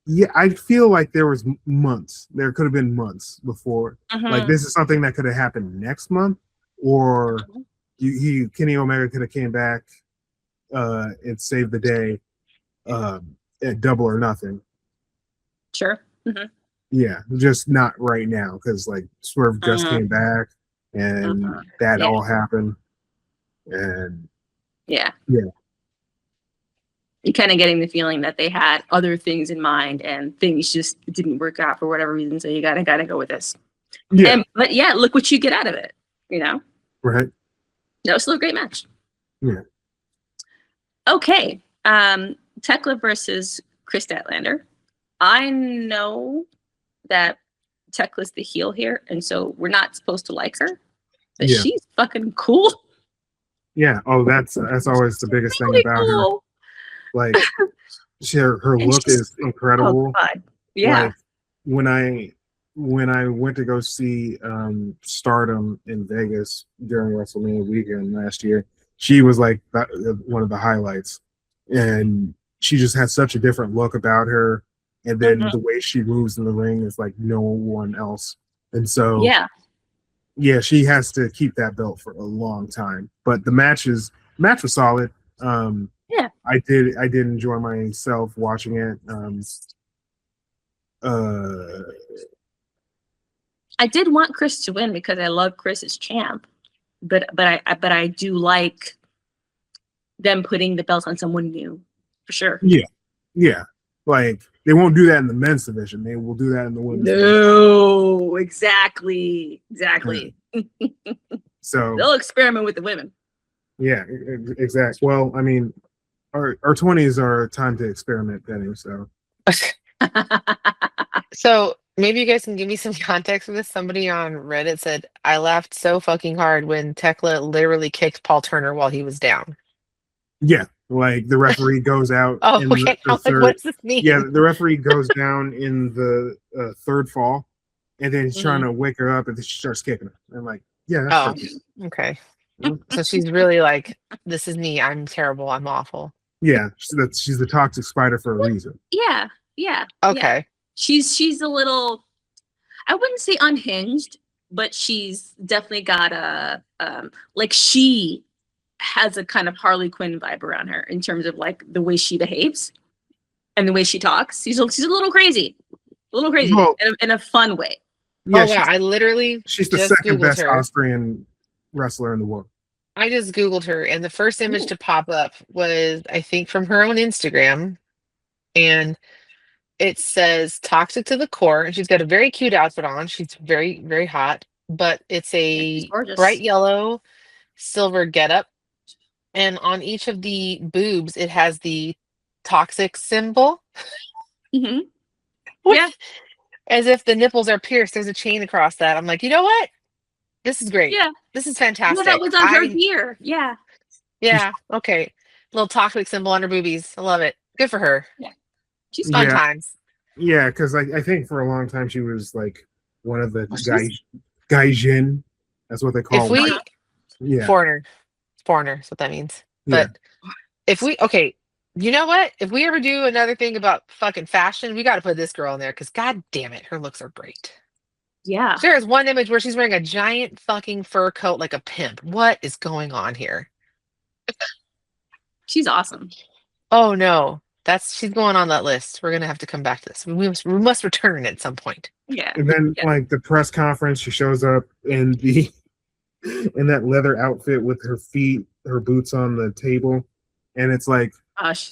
Yeah, I feel like there was months. There could have been months before. Like this is something that could have happened next month, or Kenny Omega could have came back and saved the day at Double or Nothing. Sure. Mm-hmm. Yeah, just not right now because like Swerve just came back and that all happened, and yeah. Yeah. You're kind of getting the feeling that they had other things in mind and things just didn't work out for whatever reason. So you gotta go with this. Yeah. But yeah, look what you get out of it. You know. Right. No, it's still a great match. Yeah. Okay. Tekla versus Chris Statlander. I know that Tekla's the heel here, and so we're not supposed to like her, but she's fucking cool. Yeah. Oh, that's always the biggest thing about her. Like, her look is incredible. Oh, God. Yeah. Like when I went to go see Stardom in Vegas during WrestleMania weekend last year, she was like one of the highlights, and she just has such a different look about her. And then the way she moves in the ring is like no one else. And so yeah, she has to keep that belt for a long time. But the match was solid. Yeah, I did enjoy myself watching it. I did want Chris to win because I love Chris as champ, but I do like them putting the belt on someone new for sure. Yeah. Like they won't do that in the men's division. They will do that in the women's division. No, exactly. So they'll experiment with the women. Yeah, exactly. Well, I mean, our 20s are time to experiment, Pennie. So So maybe you guys can give me some context for this. Somebody on Reddit said, I laughed so fucking hard when Tekla literally kicked Paul Turner while he was down. yeah, like the referee goes out. Oh, in okay. the third, what does this mean? Yeah, the referee goes down in the third fall, and then he's trying to wake her up, and then she starts kicking her. And I'm like, yeah, that's perfect. Okay. So she's really like, this is me. I'm terrible. I'm awful. Yeah, she's the toxic spider for a reason. Yeah. Okay. Yeah. She's a little, I wouldn't say unhinged, but she's definitely got a like she has a kind of Harley Quinn vibe around her in terms of like the way she behaves and the way she talks. She's a little crazy, well, in a fun way. Yeah, wow! I literally she's the just second Googled best her. Austrian wrestler in the world. I just Googled her, and the first image to pop up was, I think, from her own Instagram, and it says "toxic to the core," and she's got a very cute outfit on. She's very, very hot, but it's a bright yellow, silver getup, and on each of the boobs, it has the toxic symbol. Yeah. As if the nipples are pierced. There's a chain across that. I'm like, you know what? This is great. Yeah. This is fantastic. Well, that was on her gear. Yeah. Yeah. Okay. Little toxic symbol on her boobies. I love it. Good for her. Yeah. She's fun times. Yeah, because I think for a long time she was like one of the gaijin. That's what they call foreigner. Foreigner is what that means. But if we you know what? If we ever do another thing about fucking fashion, we got to put this girl in there because god damn it, her looks are great. Yeah. There is one image where she's wearing a giant fucking fur coat like a pimp. What is going on here? She's awesome. Oh no. She's going on that list. We're gonna have to come back to this. We must return at some point. Yeah. And then like the press conference, she shows up in that leather outfit with her feet, her boots on the table, and it's like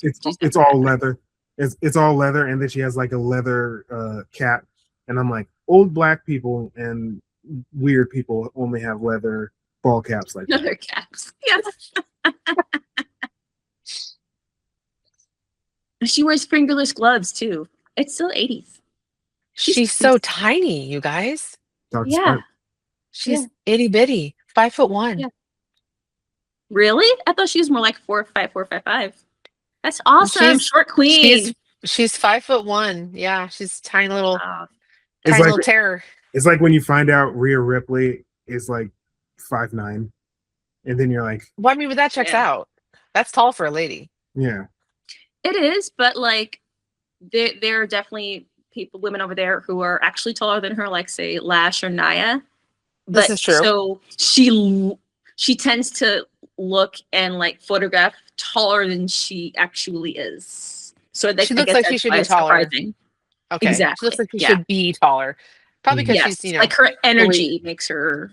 it's all leather. It's all leather, and then she has like a leather cap, and I'm like, old black people and weird people only have leather ball caps like that. Leather caps. Yeah. She wears fingerless gloves too. It's still 80s. She's so tiny, you guys. Dr. Yeah. Sprite. She's itty bitty, 5'1". Yeah. Really? I thought she was more like 4'5", 4'5". That's awesome. Short queen. She's 5'1". Yeah, she's tiny little, Wow. little terror. It's like when you find out Rhea Ripley is like 5'9", and then you're like, well, I mean, but that checks out. That's tall for a lady. Yeah. It is, but like there are definitely women over there who are actually taller than her, like say Lash or Nia. But this is true. So she tends to look and like photograph taller than she actually is. So she looks like she should be taller. Surprising. Okay. Exactly. She looks like she should be taller. Probably because she's, like her energy makes her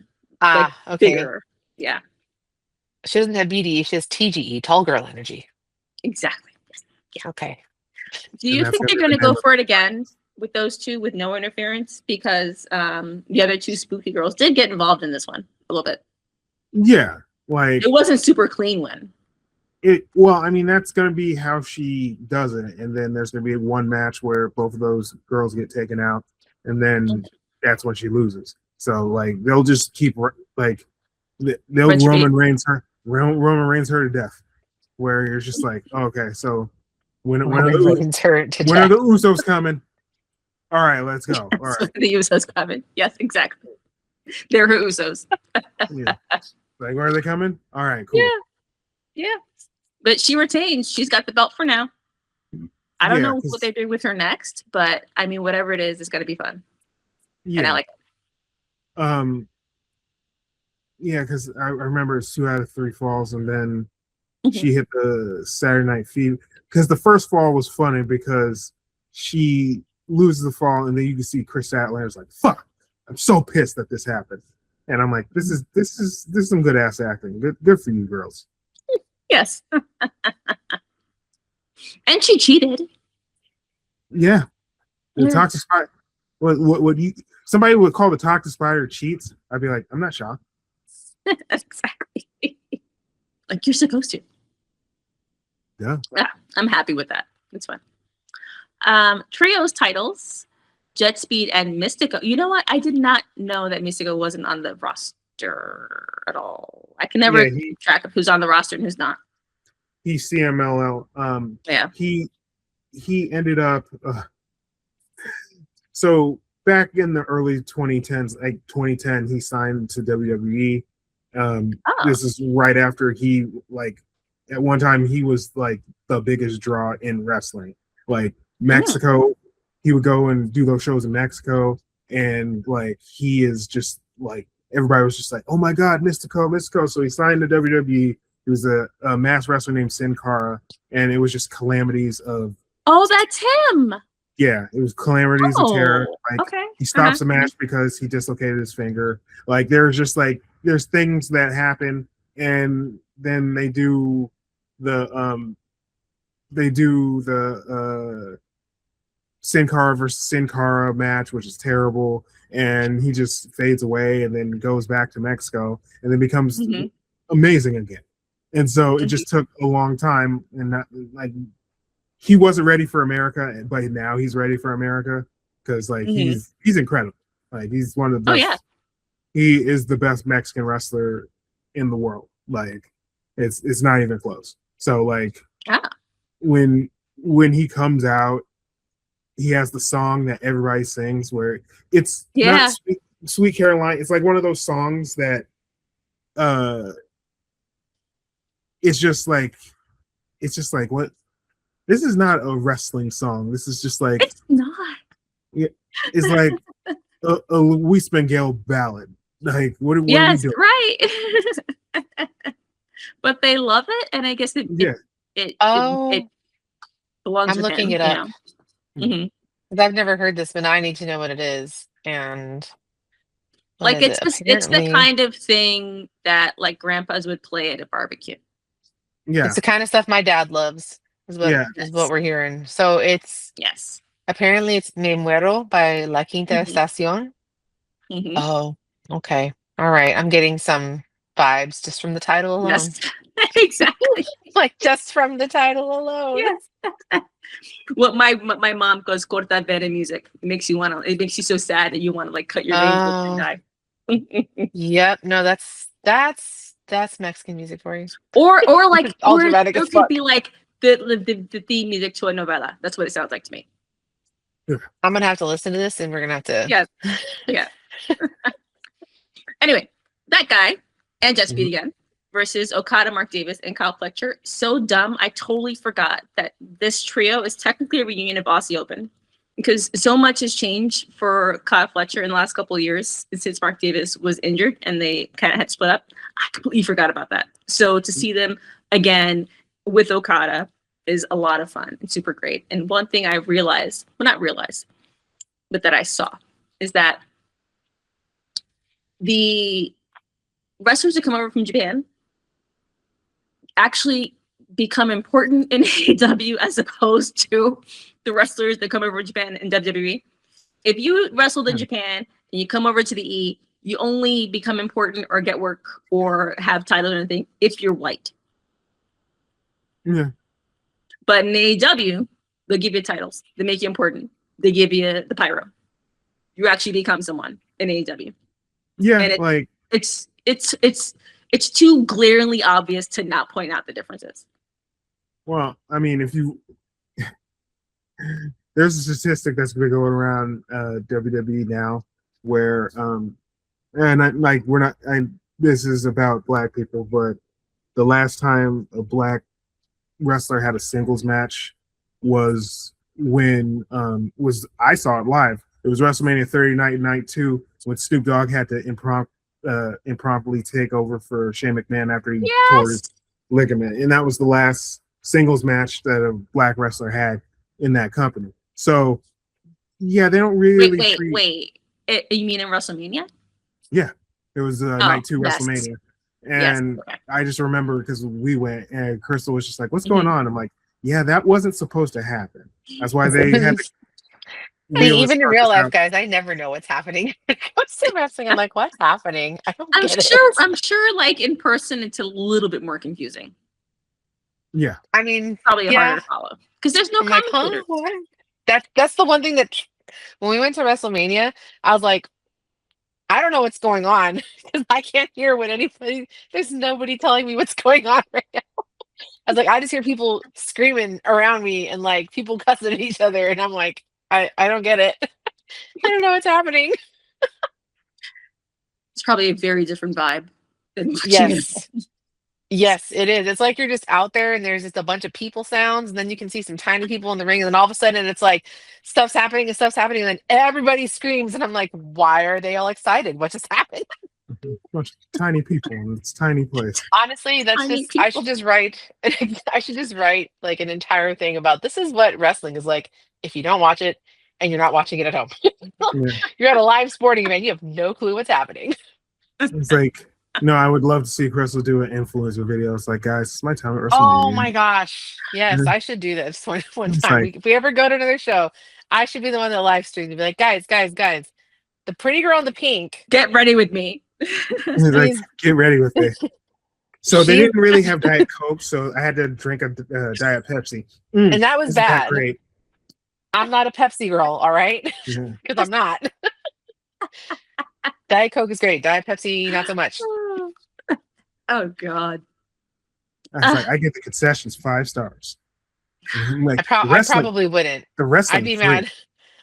bigger. Yeah. She doesn't have BDE, she has TGE, tall girl energy. Exactly. Yeah. Okay. Do you think they're going to go for it again with those two with no interference? Because the other two spooky girls did get involved in this one a little bit. Yeah, like it wasn't super clean one. Well, I mean, that's going to be how she does it, and then there's going to be one match where both of those girls get taken out, and then that's when she loses. So like they'll just keep like they'll Roman Reigns her to death, where you're just like, okay, so when are the Usos coming? All right, let's go. All right, the Usos coming. Yes, exactly. They're her Usos. Yeah. Like, where are they coming? All right, cool. Yeah. But she retains. She's got the belt for now. I don't know what they're doing with her next, but I mean, whatever it is, it's got to be fun. Yeah. And I like it. Yeah, because I remember it's 2 out of 3 falls, and then she hit the Saturday Night Fever. Because the first fall was funny because she loses the fall, and then you can see Chris Statlander's like, "Fuck, I'm so pissed that this happened." And I'm like, this is some good ass acting. Good for you girls. Yes. And she cheated. Yeah. The toxic spider. What you somebody would call the toxic spider cheats? I'd be like, I'm not shocked. Exactly. Like you're supposed to. Yeah. I'm happy with that. It's fun. Trios titles. Jet Speed and Mystico. You know what? I did not know that Mystico wasn't on the roster at all. I can never keep track of who's on the roster and who's not. He's CMLL. He ended up. So back in the early 2010s, like 2010, he signed to WWE. This is right after he at one time he was like the biggest draw in wrestling. Like Mexico. He would go and do those shows in Mexico, and like he is just like everybody was just like, "Oh my God, Mystico!" So he signed to WWE. He was a mass wrestler named Sin Cara, and it was just calamities of. Oh, that's him. Yeah, it was calamities of terror. Like he stops the match because he dislocated his finger. Like there's things that happen, and then they do the Sin Cara versus Sin Cara match, which is terrible, and he just fades away and then goes back to Mexico and then becomes amazing again. And so it just took a long time, and he wasn't ready for America, but now he's ready for America because he's incredible. Like he's one of the best. He is the best Mexican wrestler in the world. Like it's not even close. So like when he comes out, he has the song that everybody sings where it's not Sweet Caroline. It's like one of those songs that it's just like what? This is not a wrestling song. This is just like it's not. Yeah, it's like a Luis Miguel ballad. Like what are you doing? Right. But they love it, and I guess it belongs. I'm looking it up. I've never heard this, but I need to know what it is. And like it's the kind of thing that like grandpas would play at a barbecue. Yeah, it's the kind of stuff my dad loves. is what we're hearing. So it's Yes. apparently it's Me Muero by La Quinta Estación. Oh, okay. All right. I'm getting some vibes just from the title alone. Yes. Exactly. Like just from the title alone. Yes. Well, my mom goes corta vere music. It makes you so sad that you want to like cut your veins and die. Yep. No, that's Mexican music for you. Or like All or dramatic as it could fuck. be like the theme music to a novela. That's what it sounds like to me. I'm gonna have to listen to this and we're gonna have to Yeah. Anyway, that guy and Jet Speed again versus Okada, Mark Davis, and Kyle Fletcher. So dumb. I totally forgot that this trio is technically a reunion of Aussie Open because so much has changed for Kyle Fletcher in the last couple of years since Mark Davis was injured and they kind of had split up. I completely forgot about that. So to see them again with Okada is a lot of fun and super great. And one thing I realized, well, not realized, but that I saw is that the wrestlers that come over from Japan actually become important in AEW as opposed to the wrestlers that come over from Japan in WWE. If you wrestled in Japan and you come over to the E, you only become important or get work or have titles or anything if you're white. Yeah. But in AEW, they'll give you titles. They make you important. They give you the pyro. You actually become someone in AEW. Yeah, and it's too glaringly obvious to not point out the differences. Well, I mean, if you there's a statistic that's been going around WWE now where this is about black people, but the last time a black wrestler had a singles match was when I saw it live. It was WrestleMania 30 night 2 when Snoop Dogg had to impromptu take over for Shane McMahon after he tore his ligament, and that was the last singles match that a black wrestler had in that company. So yeah, they don't really wait. You mean in WrestleMania? Yeah, it was night 2 yes. WrestleMania. And okay. I just remember because we went and Crystal was just like, "What's going on?" I'm like, "Yeah, that wasn't supposed to happen." That's why they had. Even in real life, guys, I never know what's happening. What's the wrestling? I'm like, what's happening? I don't get it. I'm sure, like in person, it's a little bit more confusing. Yeah, I mean, probably harder to follow because there's no commentators. That's the one thing that when we went to WrestleMania, I was like, I don't know what's going on because I can't hear what anybody. There's nobody telling me what's going on right now. I was like, I just hear people screaming around me and like people cussing at each other, and I'm like, I don't get it. I don't know what's happening. It's probably a very different vibe than Yes, it is. It's like you're just out there and there's just a bunch of people sounds, and then you can see some tiny people in the ring, and then all of a sudden it's like stuff's happening, and then everybody screams, and I'm like, why are they all excited? What just happened? Bunch of tiny people in this tiny place. Honestly, I should just write like an entire thing about this is what wrestling is like if you don't watch it and you're not watching it at home. You're at a live sporting event, you have no clue what's happening. It's like, no, I would love to see Crystal do an influencer video. It's like, guys, it's my time at WrestleMania. Oh my gosh. Yes, I should do this one time. If we ever go to another show, I should be the one that live streams and be like, guys, the pretty girl in the pink. Get ready with me. Like, get ready with me. So they didn't really have Diet Coke, so I had to drink a Diet Pepsi. And that was bad. Great. I'm not a Pepsi girl, all right? Because I'm not. Diet Coke is great. Diet Pepsi, not so much. Oh God. I was like, I get the concessions 5 stars. Like, I probably wouldn't. The wrestling. I'd be mad.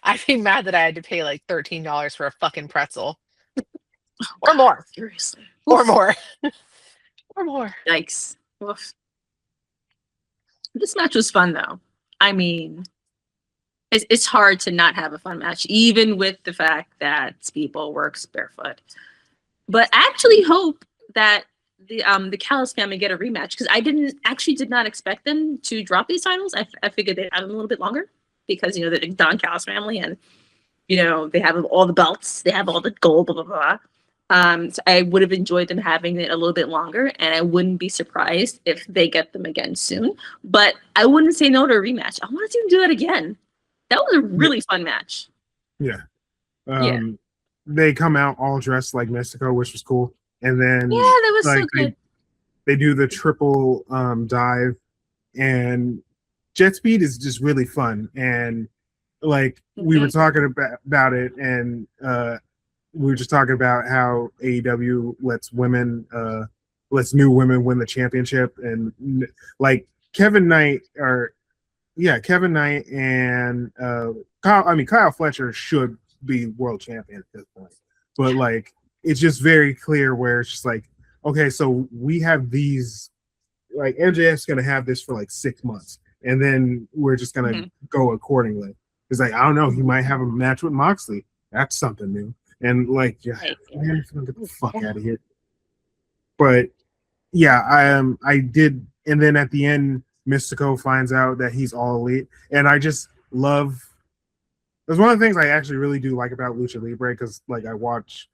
I'd be mad that I had to pay like $13 for a fucking pretzel. Or more. Seriously. Or more. Or more. Yikes. Oof. This match was fun though. I mean, it's hard to not have a fun match, even with the fact that Speedball works barefoot. But I actually hope that the Callis family get a rematch because I did not expect them to drop these titles. I figured they'd have them a little bit longer because the Don Callis family and they have all the belts, they have all the gold, blah blah blah. So I would have enjoyed them having it a little bit longer, and I wouldn't be surprised if they get them again soon. But I wouldn't say no to a rematch. I want to see them do that again. That was a really fun match. Yeah. They come out all dressed like Mystico, which was cool. And then that was so good. They do the triple dive, and jet speed is just really fun. And like we were talking about it, and we were just talking about how AEW lets new women win the championship, and like Kevin Knight and Kyle Fletcher should be world champion at this point. But like it's just very clear where it's just like, okay, so we have these, like MJF's gonna have this for like 6 months, and then we're just gonna go accordingly. It's like, I don't know, he might have a match with Moxley. That's something new. And like, man, get the fuck out of here. But yeah, I did, and then at the end, Mystico finds out that he's all elite, and I just love. That's one of the things I actually really do like about Lucha Libre, because like I watch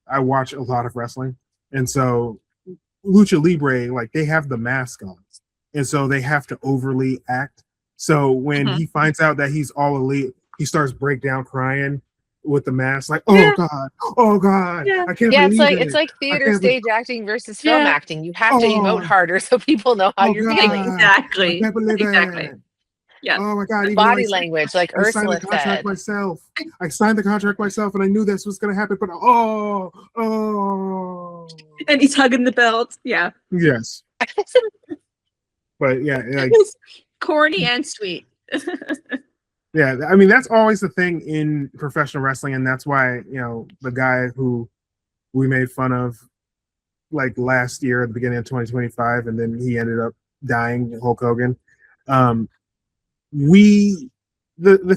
a lot of wrestling, and so Lucha Libre, like they have the mask on, and so they have to overly act. So when he finds out that he's all elite, he starts break down crying with the mask, like, oh god, I can't believe it. It's like theater stage acting versus film acting. You have to emote harder so people know how you're feeling. Exactly. Yeah. Oh my god. Body language, like I signed Ursula the contract said. myself. I signed the contract myself, and I knew this was gonna happen. But and he's hugging the belt. Yeah. Yes. But yeah, like, it's corny and sweet. yeah, I mean that's always the thing in professional wrestling, and that's why the guy who we made fun of like last year at the beginning of 2025, and then he ended up dying, Hulk Hogan. The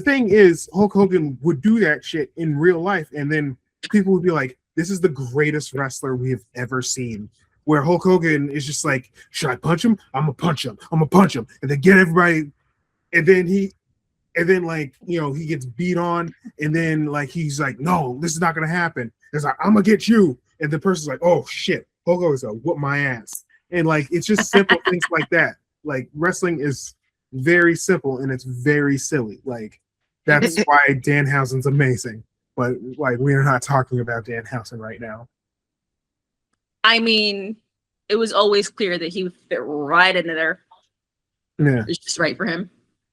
thing is, Hulk Hogan would do that shit in real life, and then people would be like, "This is the greatest wrestler we have ever seen." Where Hulk Hogan is just like, "Should I punch him? I'm gonna punch him. I'm gonna punch him," and then get everybody, and then he gets beat on, and then like he's like, "No, this is not gonna happen." It's like, "I'm gonna get you," and the person's like, "Oh shit, Hulk Hogan's gonna whoop my ass," and like it's just simple things like that. Like wrestling is very simple and it's very silly. Like that's why Danhausen's amazing. But like we're not talking about Danhausen right now. I mean, it was always clear that he would fit right into there. Yeah, it's just right for him.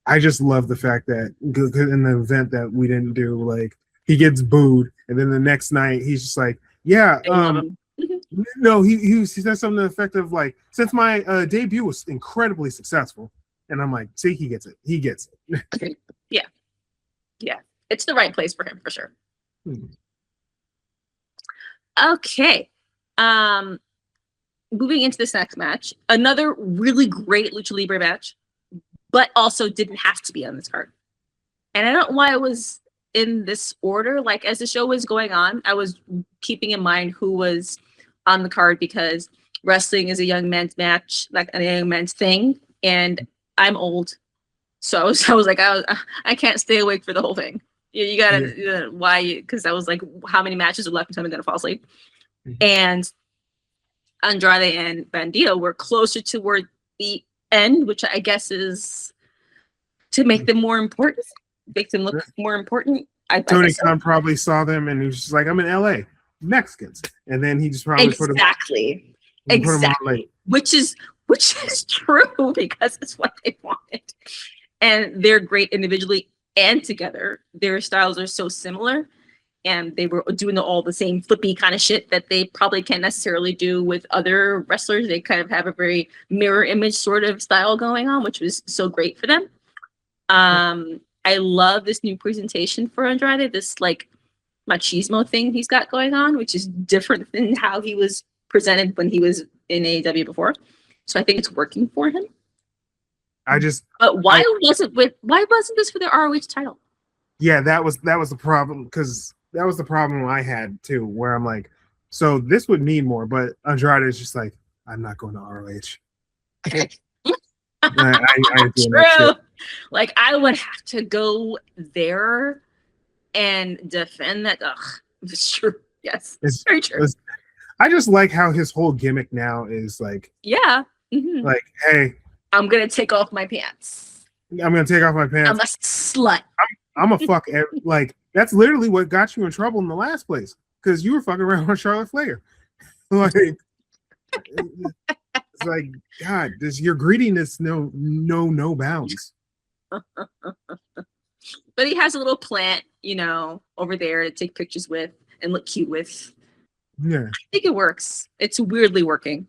I just love the fact that in the event that we didn't do, like he gets booed, and then the next night he's just like, "Yeah, no," he says something to the effect of like, "Since my debut was incredibly successful." And I'm like, see, he gets it. He gets it. Yeah. It's the right place for him, for sure. Okay. Moving into this next match, another really great Lucha Libre match, but also didn't have to be on this card. And I don't know why it was in this order. Like, as the show was going on, I was keeping in mind who was on the card, because wrestling is a young men's match, like a young men's thing. And I'm old, so I was like, I can't stay awake for the whole thing. You gotta why? Because I was like, how many matches are left until I'm gonna fall asleep? And Andrade and Bandito were closer toward the end, which I guess is to make them more important, make them look more important. Tony Khan probably saw them and he was just like, "I'm in LA, Mexicans," and then he just probably put them on, like, which is true, because it's what they wanted. And they're great individually and together. Their styles are so similar, and they were doing all the same flippy kind of shit that they probably can't necessarily do with other wrestlers. They kind of have a very mirror image sort of style going on, which was so great for them. I love this new presentation for Andrade, this like machismo thing he's got going on, which is different than how he was presented when he was in AEW before. So I think it's working for him. But why wasn't this for the ROH title? Yeah, that was the problem, because that was the problem I had too, where I'm like, so this would need more, but Andrade is just like, I'm not going to ROH. I True. Like I would have to go there and defend that. Ugh, it's true. Yes, It's, very true. I just like how his whole gimmick now is like, Yeah. like, hey, I'm gonna take off my pants. I'm gonna take off my pants. I'm a slut. I'm a fuck. Like that's literally what got you in trouble in the last place because you were fucking around with Charlotte Flair. Like, it's like, God, your greediness no bounds. But he has a little plant, over there to take pictures with and look cute with. Yeah, I think it works. It's weirdly working.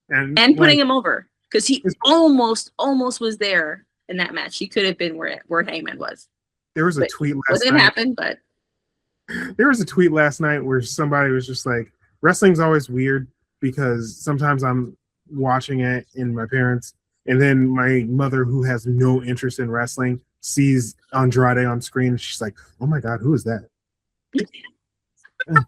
and Putting him over because he almost was there in that match. He could have been where Hangman was. There was a tweet last wasn't night. gonna happen, but there was a tweet last night where somebody was just like, wrestling's always weird because sometimes I'm watching it in my parents, and then my mother, who has no interest in wrestling, sees Andrade on screen. And she's like, "Oh my God, who is that?"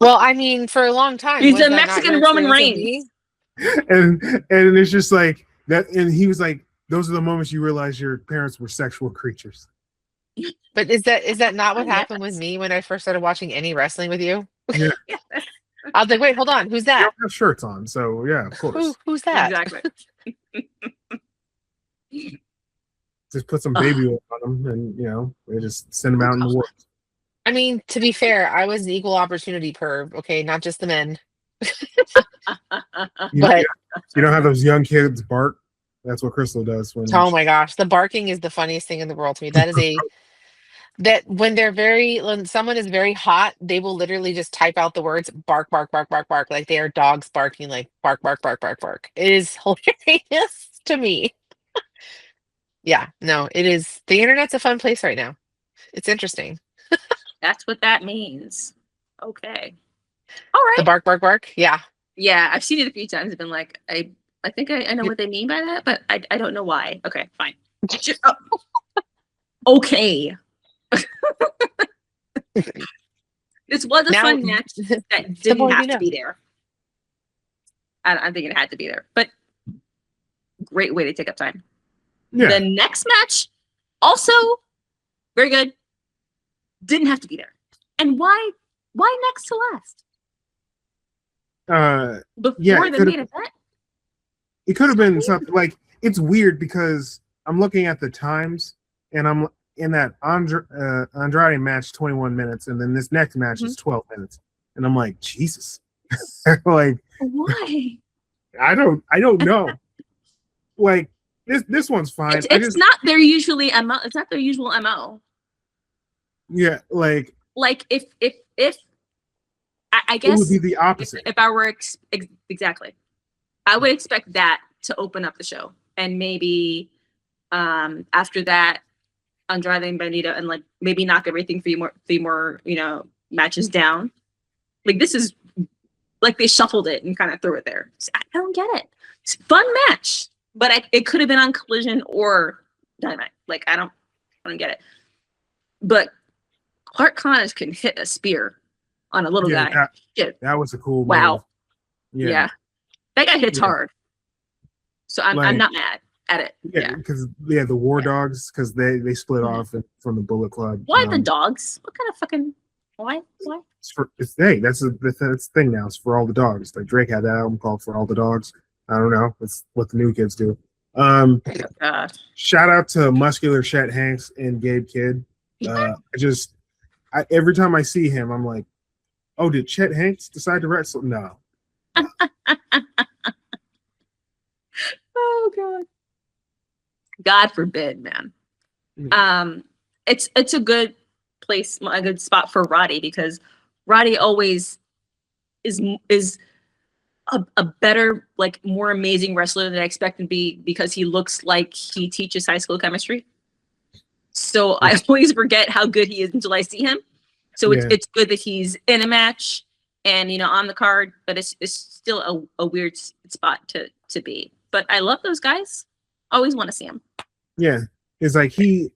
Well, I mean, for a long time, he's was a that not Mexican your Roman experience Reigns. And it's just like that. And he was like, "Those are the moments you realize your parents were sexual creatures." But is that not what happened with me when I first started watching any wrestling with you? Yeah, I was like, wait, hold on, who's they that? don't have shirts on, so yeah, of course. Who's that? Exactly. Just put some baby oil on them, and they just send them out in the world. I mean, to be fair, I was an equal opportunity perv, okay, not just the men. But You don't have those young kids bark. That's what Crystal does when. oh my gosh, the barking is the funniest thing in the world to me. That is that when someone is very hot, they will literally just type out the words bark, bark, bark, bark, bark, like they are dogs barking, like bark, bark, bark, bark, bark. It is hilarious to me. Yeah, no, it is. The internet's a fun place right now. It's interesting. That's what that means. Okay. All right. The bark, bark, bark. Yeah. Yeah, I've seen it a few times. I've been like, I think I know what they mean by that, but I don't know why. Okay, fine. Okay. This was a fun match that didn't have to be there. I think it had to be there, but great way to take up time. Yeah. The next match, also very good. Didn't have to be there. And why next to last? Before the main event? It could have been something like, it's weird because I'm looking at the times and I'm in that Andrade match 21 minutes, and then this next match is 12 minutes. And I'm like, Jesus. Like, why? I don't know. Like, this one's fine. It's not their usually MO. It's not their usual MO. Yeah, like if I guess it would be the opposite. If I were exactly, I would expect that to open up the show, and maybe after that, Andrade and Benito, and like maybe knock everything three more matches down. Like this is like they shuffled it and kind of threw it there. So I don't get it. It's a fun match, but it could have been on Collision or Dynamite. Like I don't get it. But Clark Connors can hit a spear on a little guy. That was a cool move. Wow. Yeah. That guy hits hard. So I'm not mad at it. Yeah, because the War Dogs, because they split off from the Bullet Club. Why the dogs? What kind of fucking why? That's the thing now. It's for all the dogs. Like Drake had that album called "For All the Dogs." I don't know. It's what the new kids do. Shout out to Muscular Chet Hanks and Gabe Kidd. Every time I see him, I'm like, oh, did Chet Hanks decide to wrestle? No. Oh God forbid, man. It's a good place, a good spot for Roddy, because Roddy always is a better, like more amazing wrestler than I expect him to be, because he looks like he teaches high school chemistry. So I always forget how good he is until I see him. So it's good that he's in a match and on the card, but it's still a weird spot to be. But I love those guys. Always want to see them. Yeah, it's like he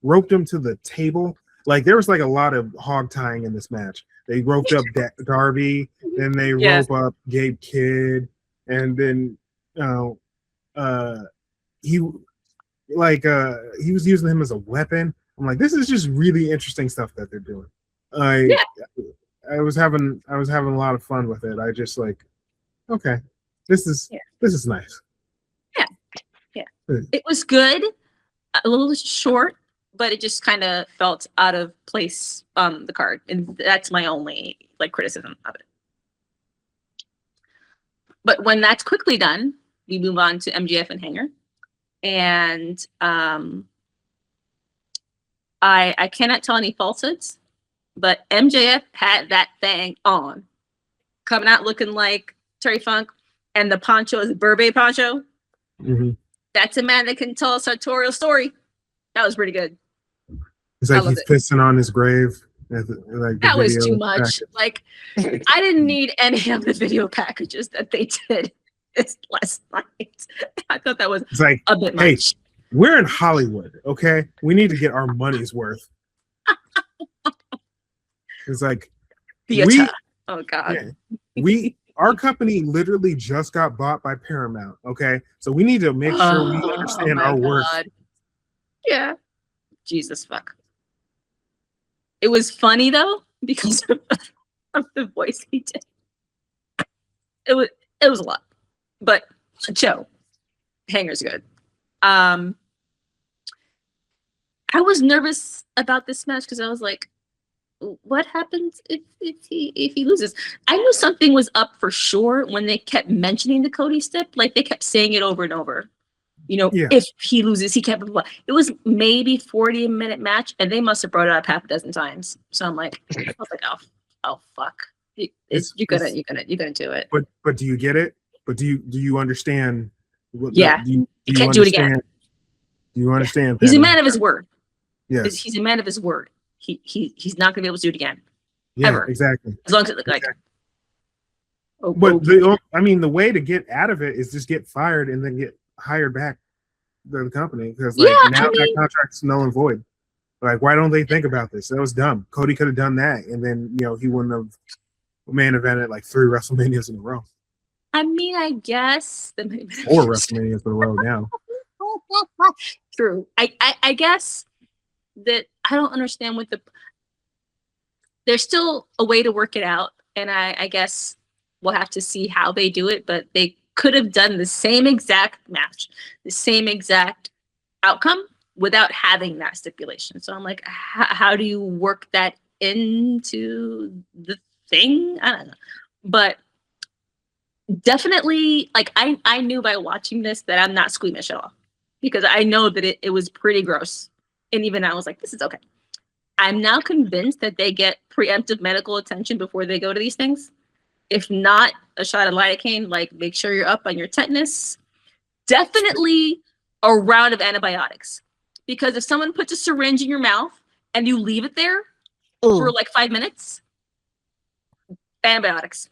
roped him to the table. Like there was like a lot of hog tying in this match. They roped up Darby, then they rope up Gabe Kidd, and then he was using him as a weapon. I'm like, this is just really interesting stuff that they're doing. I was having a lot of fun with it. I just like, okay, this is nice. Yeah. It was good, a little short, but it just kind of felt out of place on the card, and that's my only like criticism of it. But when that's quickly done, we move on to MJF and Hanger, and I cannot tell any falsehoods, but MJF had that thing on, coming out looking like Terry Funk, and the poncho is a Burberry poncho. Mm-hmm. That's a man that can tell a sartorial story. That was pretty good. It's like he's pissing on his grave. Like that was too much. Like, I didn't need any of the video packages that they did this last night. I thought that was like, a bit much. We're in Hollywood, okay? We need to get our money's worth. It's like, oh God, our company literally just got bought by Paramount, okay? So we need to make sure we understand our worth. Yeah, Jesus fuck. It was funny though because of the voice he did. It was a lot, but Joe Hanger's good. I was nervous about this match because I was like, what happens if he loses? I knew something was up for sure when they kept mentioning the Cody step. Like they kept saying it over and over. You know, if he loses, he can't. It was maybe 40-minute match, and they must have brought it up half a dozen times. So I'm like, oh fuck, you're gonna do it. But do you get it? But do you understand? Do you can't do it again. Do you understand? He's a man of his word. Yes, he's a man of his word. He's not gonna be able to do it again. Yeah, ever. Exactly. As long as it like. But the way to get out of it is just get fired and then get hired back to the company, because that contract's null and void. Like, why don't they think about this? That was dumb. Cody could have done that, and then he wouldn't have main evented like 3 WrestleManias in a row. I mean, I guess 4 WrestleManias in a row now. True. I guess that I don't understand what there's still a way to work it out, and I guess we'll have to see how they do it, but they could have done the same exact match, the same exact outcome without having that stipulation. So I'm like, how do you work that into the thing? I don't know. But definitely, like, I knew by watching this that I'm not squeamish at all, because I know that it was pretty gross. And even I was like, this is okay. I'm now convinced that they get preemptive medical attention before they go to these things. If not, a shot of lidocaine, like, make sure you're up on your tetanus. Definitely a round of antibiotics. Because if someone puts a syringe in your mouth and you leave it there for like 5 minutes, antibiotics.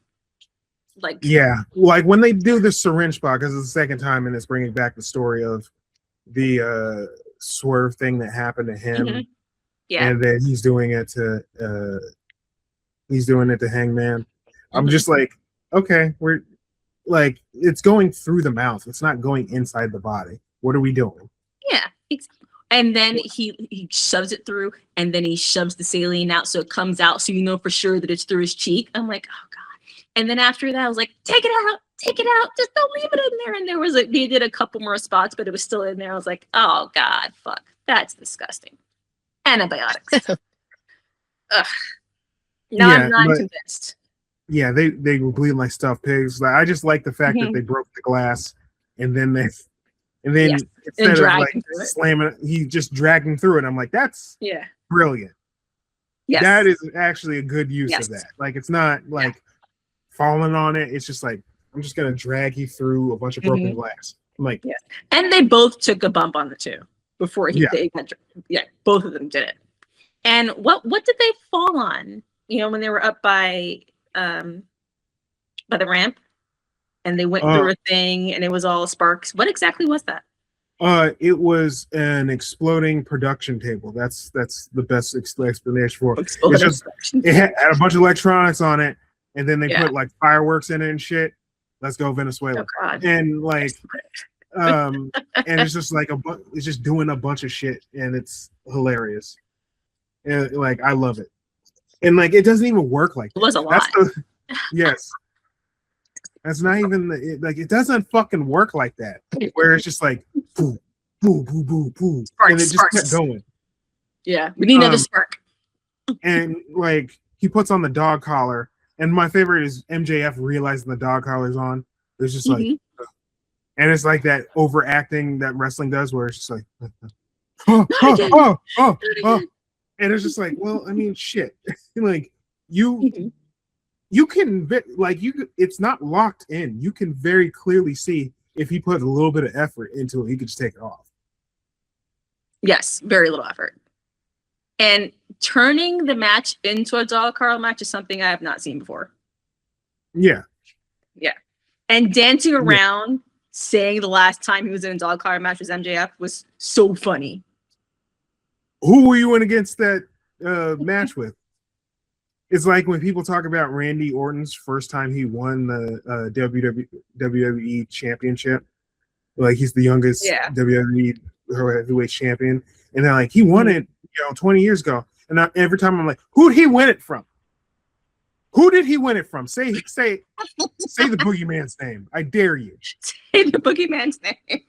Like, yeah, like when they do the syringe spot, because it's the second time, and it's bringing back the story of the swerve thing that happened to him. Mm-hmm. Yeah, and then he's doing it to Hangman. I'm just like, okay, we're like, it's going through the mouth. It's not going inside the body. What are we doing? Yeah. And then he shoves it through, and then he shoves the saline out so it comes out, so you know for sure that it's through his cheek. I'm like, oh God. And then after that, I was like, take it out. Just don't leave it in there. And there was they did a couple more spots, but it was still in there. I was like, oh God, fuck. That's disgusting. Antibiotics. Ugh. Now I'm not convinced. Yeah, they were bleeding like stuffed pigs. Like, I just like the fact that they broke the glass, and then instead of like slamming it, he just dragging through it. I'm like, that's brilliant. Yes. That is actually a good use of that. Like, it's not like falling on it. It's just like, I'm just gonna drag you through a bunch of broken glass. I'm like, and they both took a bump on the 2 before both of them did it. And what did they fall on? When they were up by the ramp, and they went through a thing, and it was all sparks. What exactly was that? It was an exploding production table. That's the best explanation for it. It's just, it had a bunch of electronics on it, and then they put like fireworks in it and shit. Let's go Venezuela. Oh, and like, and it's just like it's just doing a bunch of shit, and it's hilarious. And like, I love it. And like it doesn't even work like that. It was a lot. Yes. That's not even it doesn't fucking work like that. Where it's just like boo, boo, boo, boo, boo. Sparks, and it just sparks. kept going. Yeah, we need another spark. And like he puts on the dog collar, and my favorite is MJF realizing the dog collar's on. It's just like, and it's like that overacting that wrestling does, where it's just like, and it's just like, well, I mean, shit, like you can it's not locked in. You can very clearly see if he put a little bit of effort into it, he could just take it off. Yes, very little effort. And turning the match into a dog collar match is something I have not seen before. Yeah. Yeah. And dancing around saying the last time he was in a dog collar match was MJF was so funny. Who were you in against that match with? It's like when people talk about Randy Orton's first time he won the WWE Championship. Like he's the youngest WWE heavyweight champion. And they're like, he won it 20 years ago. And every time I'm like, who did he win it from? Who did he win it from? Say the boogeyman's name. I dare you. Say the boogeyman's name.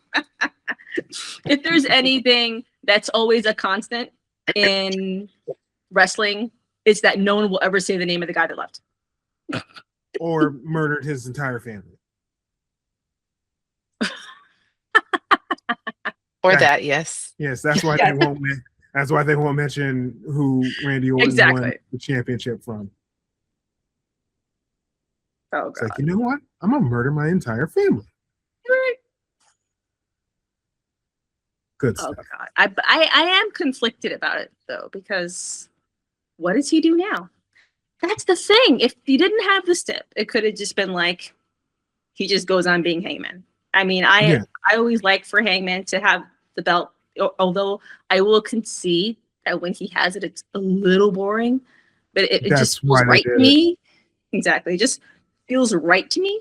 If there's anything that's always a constant in wrestling, it's that no one will ever say the name of the guy that left. Or murdered his entire family. Or that, yes. Yes, that's why they won't. That's why they won't mention who Randy Orton won the championship from. Oh god! It's like, you know what? I'm gonna murder my entire family. Good stuff. Oh god! I am conflicted about it though, because what does he do now? That's the thing. If he didn't have the stip, it could have just been like he just goes on being Hangman. I mean, I always like for Hangman to have the belt, although I will concede that when he has it, it's a little boring, but it just feels right to me. Exactly. It just feels right to me.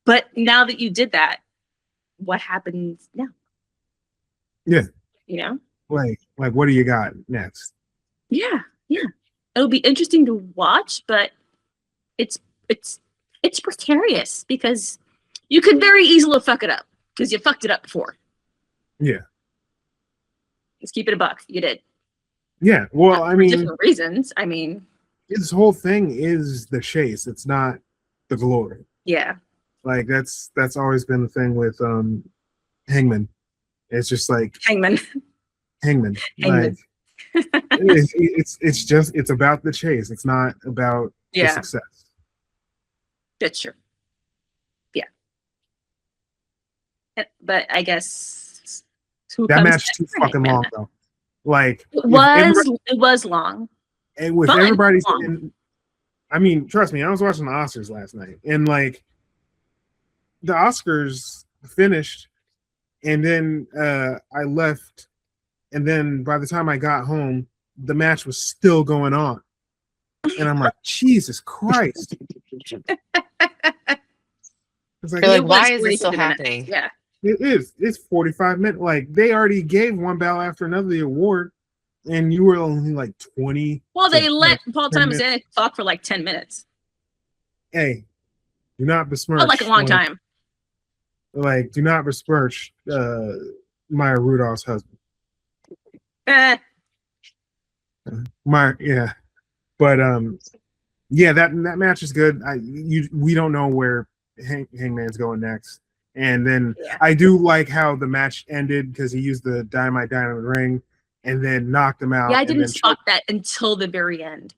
But now that you did that, what happens now? Yeah. You know? Like what do you got next? Yeah. It'll be interesting to watch, but it's precarious because you could very easily fuck it up because you fucked it up before. Yeah. Let's keep it a buck. You did. Yeah. Well, I mean, different reasons. I mean, this whole thing is the chase. It's not the glory. Yeah. Like that's always been the thing with Hangman. It's just like Hangman. Like it's about the chase. It's not about the success. That's true. Yeah. But I guess that match too fucking long though. Like it was long. And with everybody saying, I mean, trust me, I was watching the Oscars last night, and like the Oscars finished, and then I left, and then by the time I got home, the match was still going on, and I'm like, Jesus Christ! It's like why is this still happening? Yeah, it is. It's 45 minutes. Like they already gave one battle after another the award. And you were only like 20. Well, they let Paul Thomas talk for like 10 minutes. Hey, do not besmirch. Not like a long time. Like, do not besmirch Maya Rudolph's husband. But that match is good. We don't know where Hangman's going next. And then I do like how the match ended because he used the dynamite ring. And then knocked him out. Yeah, I didn't stop that until the very end.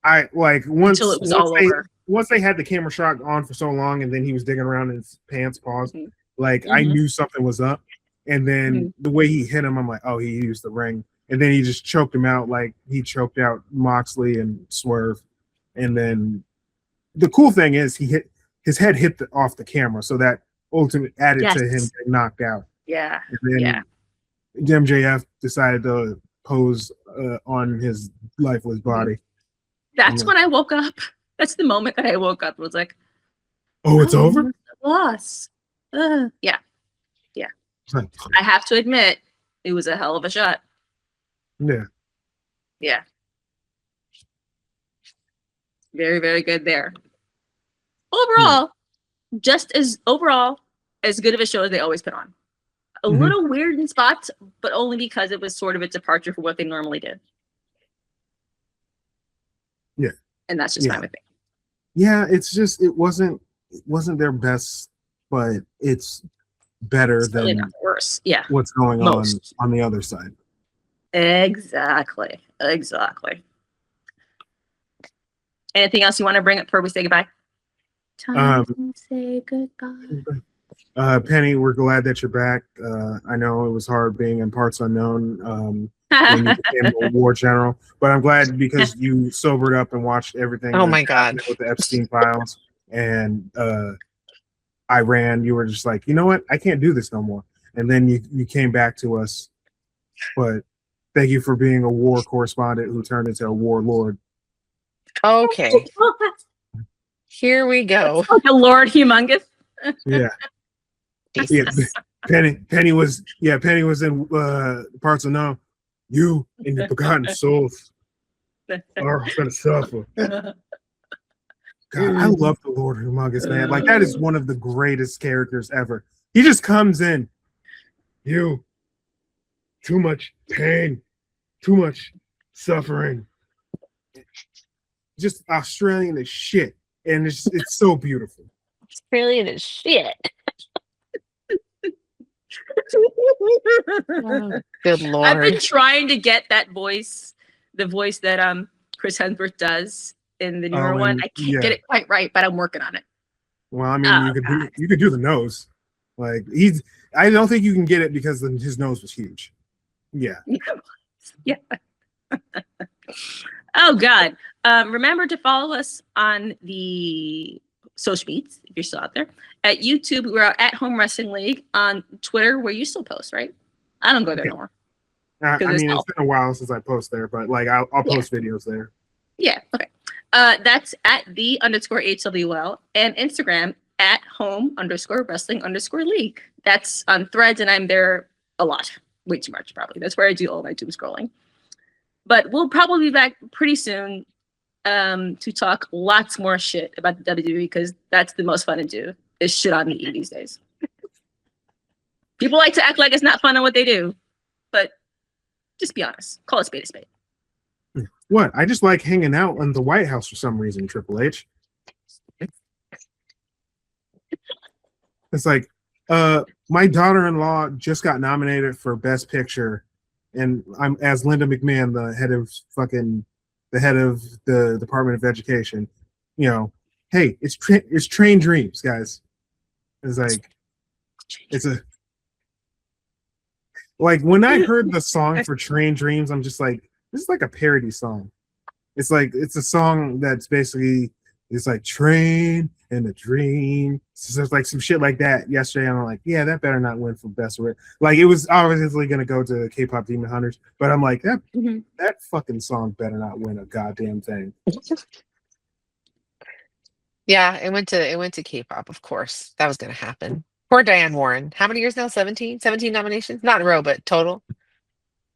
I like once until it was all over. Once they had the camera shot on for so long, and then he was digging around in his pants, paws. Like I knew something was up. And then the way he hit him, I'm like, oh, he used the ring. And then he just choked him out, like he choked out Moxley and Swerve. And then the cool thing is his head hit off the camera, so that ultimately added to him getting knocked out. Yeah. And then, MJF decided to pose on his lifeless body. That's when I woke up. That's the moment that I woke up. It was like, oh, it's over? Loss. Yeah. I have to admit, it was a hell of a shot. Yeah. Yeah. Very, very good there. Overall, overall as good of a show as they always put on. A little weird in spots, but only because it was sort of a departure from what they normally did. Yeah. And that's just fine with me. Yeah, it's just it wasn't their best, but it's better than not worse. Yeah. what's going on the other side. Exactly. Anything else you want to bring up before we say goodbye? Time to say goodbye. Pennie, we're glad that you're back. I know it was hard being in Parts Unknown when you became a war general, but I'm glad because you sobered up and watched everything. Oh my God. With the Epstein files and Iran, you were just like, you know what? I can't do this no more. And then you came back to us. But thank you for being a war correspondent who turned into a warlord. Okay. Here we go. The Lord Humongous. Yeah. Pennie was in Parts Unknown. You and your forgotten souls are gonna suffer. God, I love the Lord Humongous, man. Like that is one of the greatest characters ever. He just comes in. You too much pain, too much suffering. Just Australian as shit. And it's so beautiful. Australian as shit. Oh, good Lord. I've been trying to get that voice, the voice that Chris Hemsworth does in the newer one. I can't get it quite right, but I'm working on it. Well, I mean, you could do the nose. Like I don't think you can get it because his nose was huge. Yeah. Yeah. Oh God. Remember to follow us on the social medias if you're still out there. At YouTube, we're at Home Wrestling League. On Twitter, where you still post, right? I don't go there anymore. I mean, it's been a while since I post there, but like I'll post videos there. Yeah. Okay. That's at @the_HWL and Instagram at home_wrestling_league. That's on Threads, and I'm there a lot. Way too much, probably. That's where I do all my doom scrolling. But we'll probably be back pretty soon to talk lots more shit about the WWE because that's the most fun to do is shit on the E these days. People like to act like it's not fun on what they do, but just be honest. Call a spade a spade. What? I just like hanging out in the White House for some reason, Triple H. It's like, my daughter-in-law just got nominated for Best Picture, and I'm as Linda McMahon, the head of the Department of Education. You know, hey, it's Train Dreams, guys. It's like when I heard the song for Train Dreams, I'm just like, this is like a parody song. It's a song that's basically it's like train and a dream. So there's like some shit like that yesterday. And I'm like, yeah, that better not win for best. Like it was obviously gonna go to K-pop Demon Hunters, but I'm like that fucking song better not win a goddamn thing. Yeah, it went to K-pop, of course. That was gonna happen. Poor Diane Warren. How many years now? 17 nominations? Not in a row, but total.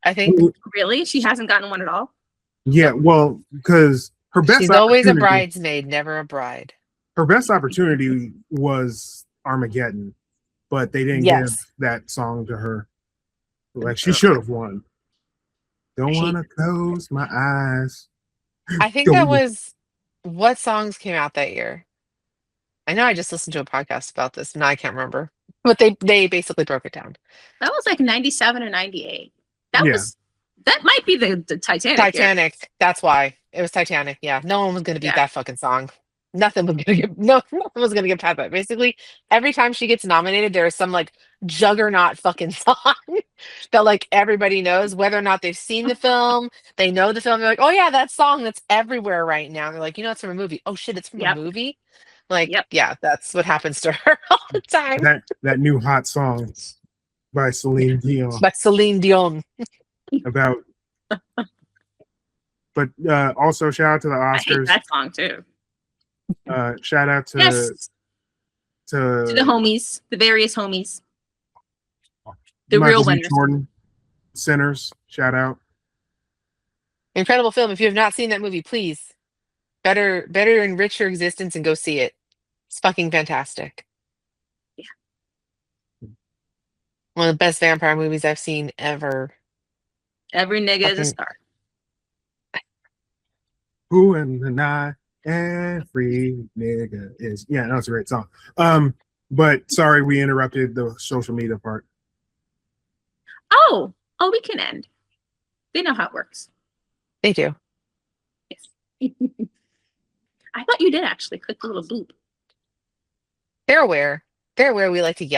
I think. Really? She hasn't gotten one at all? Yeah, well, because her best She's always a bridesmaid, never a bride. Her best opportunity was Armageddon, but they didn't give that song to her. Like she should have won. Don't want to close my eyes. I think that was what songs came out that year. I know I just listened to a podcast about this. Now I can't remember, but they basically broke it down. That was like 97 or 98. That might be the Titanic. Titanic. Year. That's why it was Titanic. Yeah, no one was going to beat that fucking song. Nothing was going to get past that. Basically, every time she gets nominated, there is some like juggernaut fucking song that like everybody knows, whether or not they've seen the film. They know the film. They're like, oh yeah, that song that's everywhere right now. They're like, it's from a movie. Oh shit, it's from a movie. Like, yeah, that's what happens to her all the time. That new hot song by Celine Dion. About, but also shout out to the Oscars. I hate that song too. Shout out to the homies, the various homies, the real winners. Jordan, Sinners, shout out. Incredible film. If you have not seen that movie, please better enrich your existence and go see it. It's fucking fantastic. Yeah. One of the best vampire movies I've seen ever. Every nigga is a star. Who in the night? Every nigga is. Yeah, that's a great song. But sorry, we interrupted the social media part. Oh, we can end. They know how it works. They do. Yes. I thought you did actually click the little boop. They're aware. We like to yell.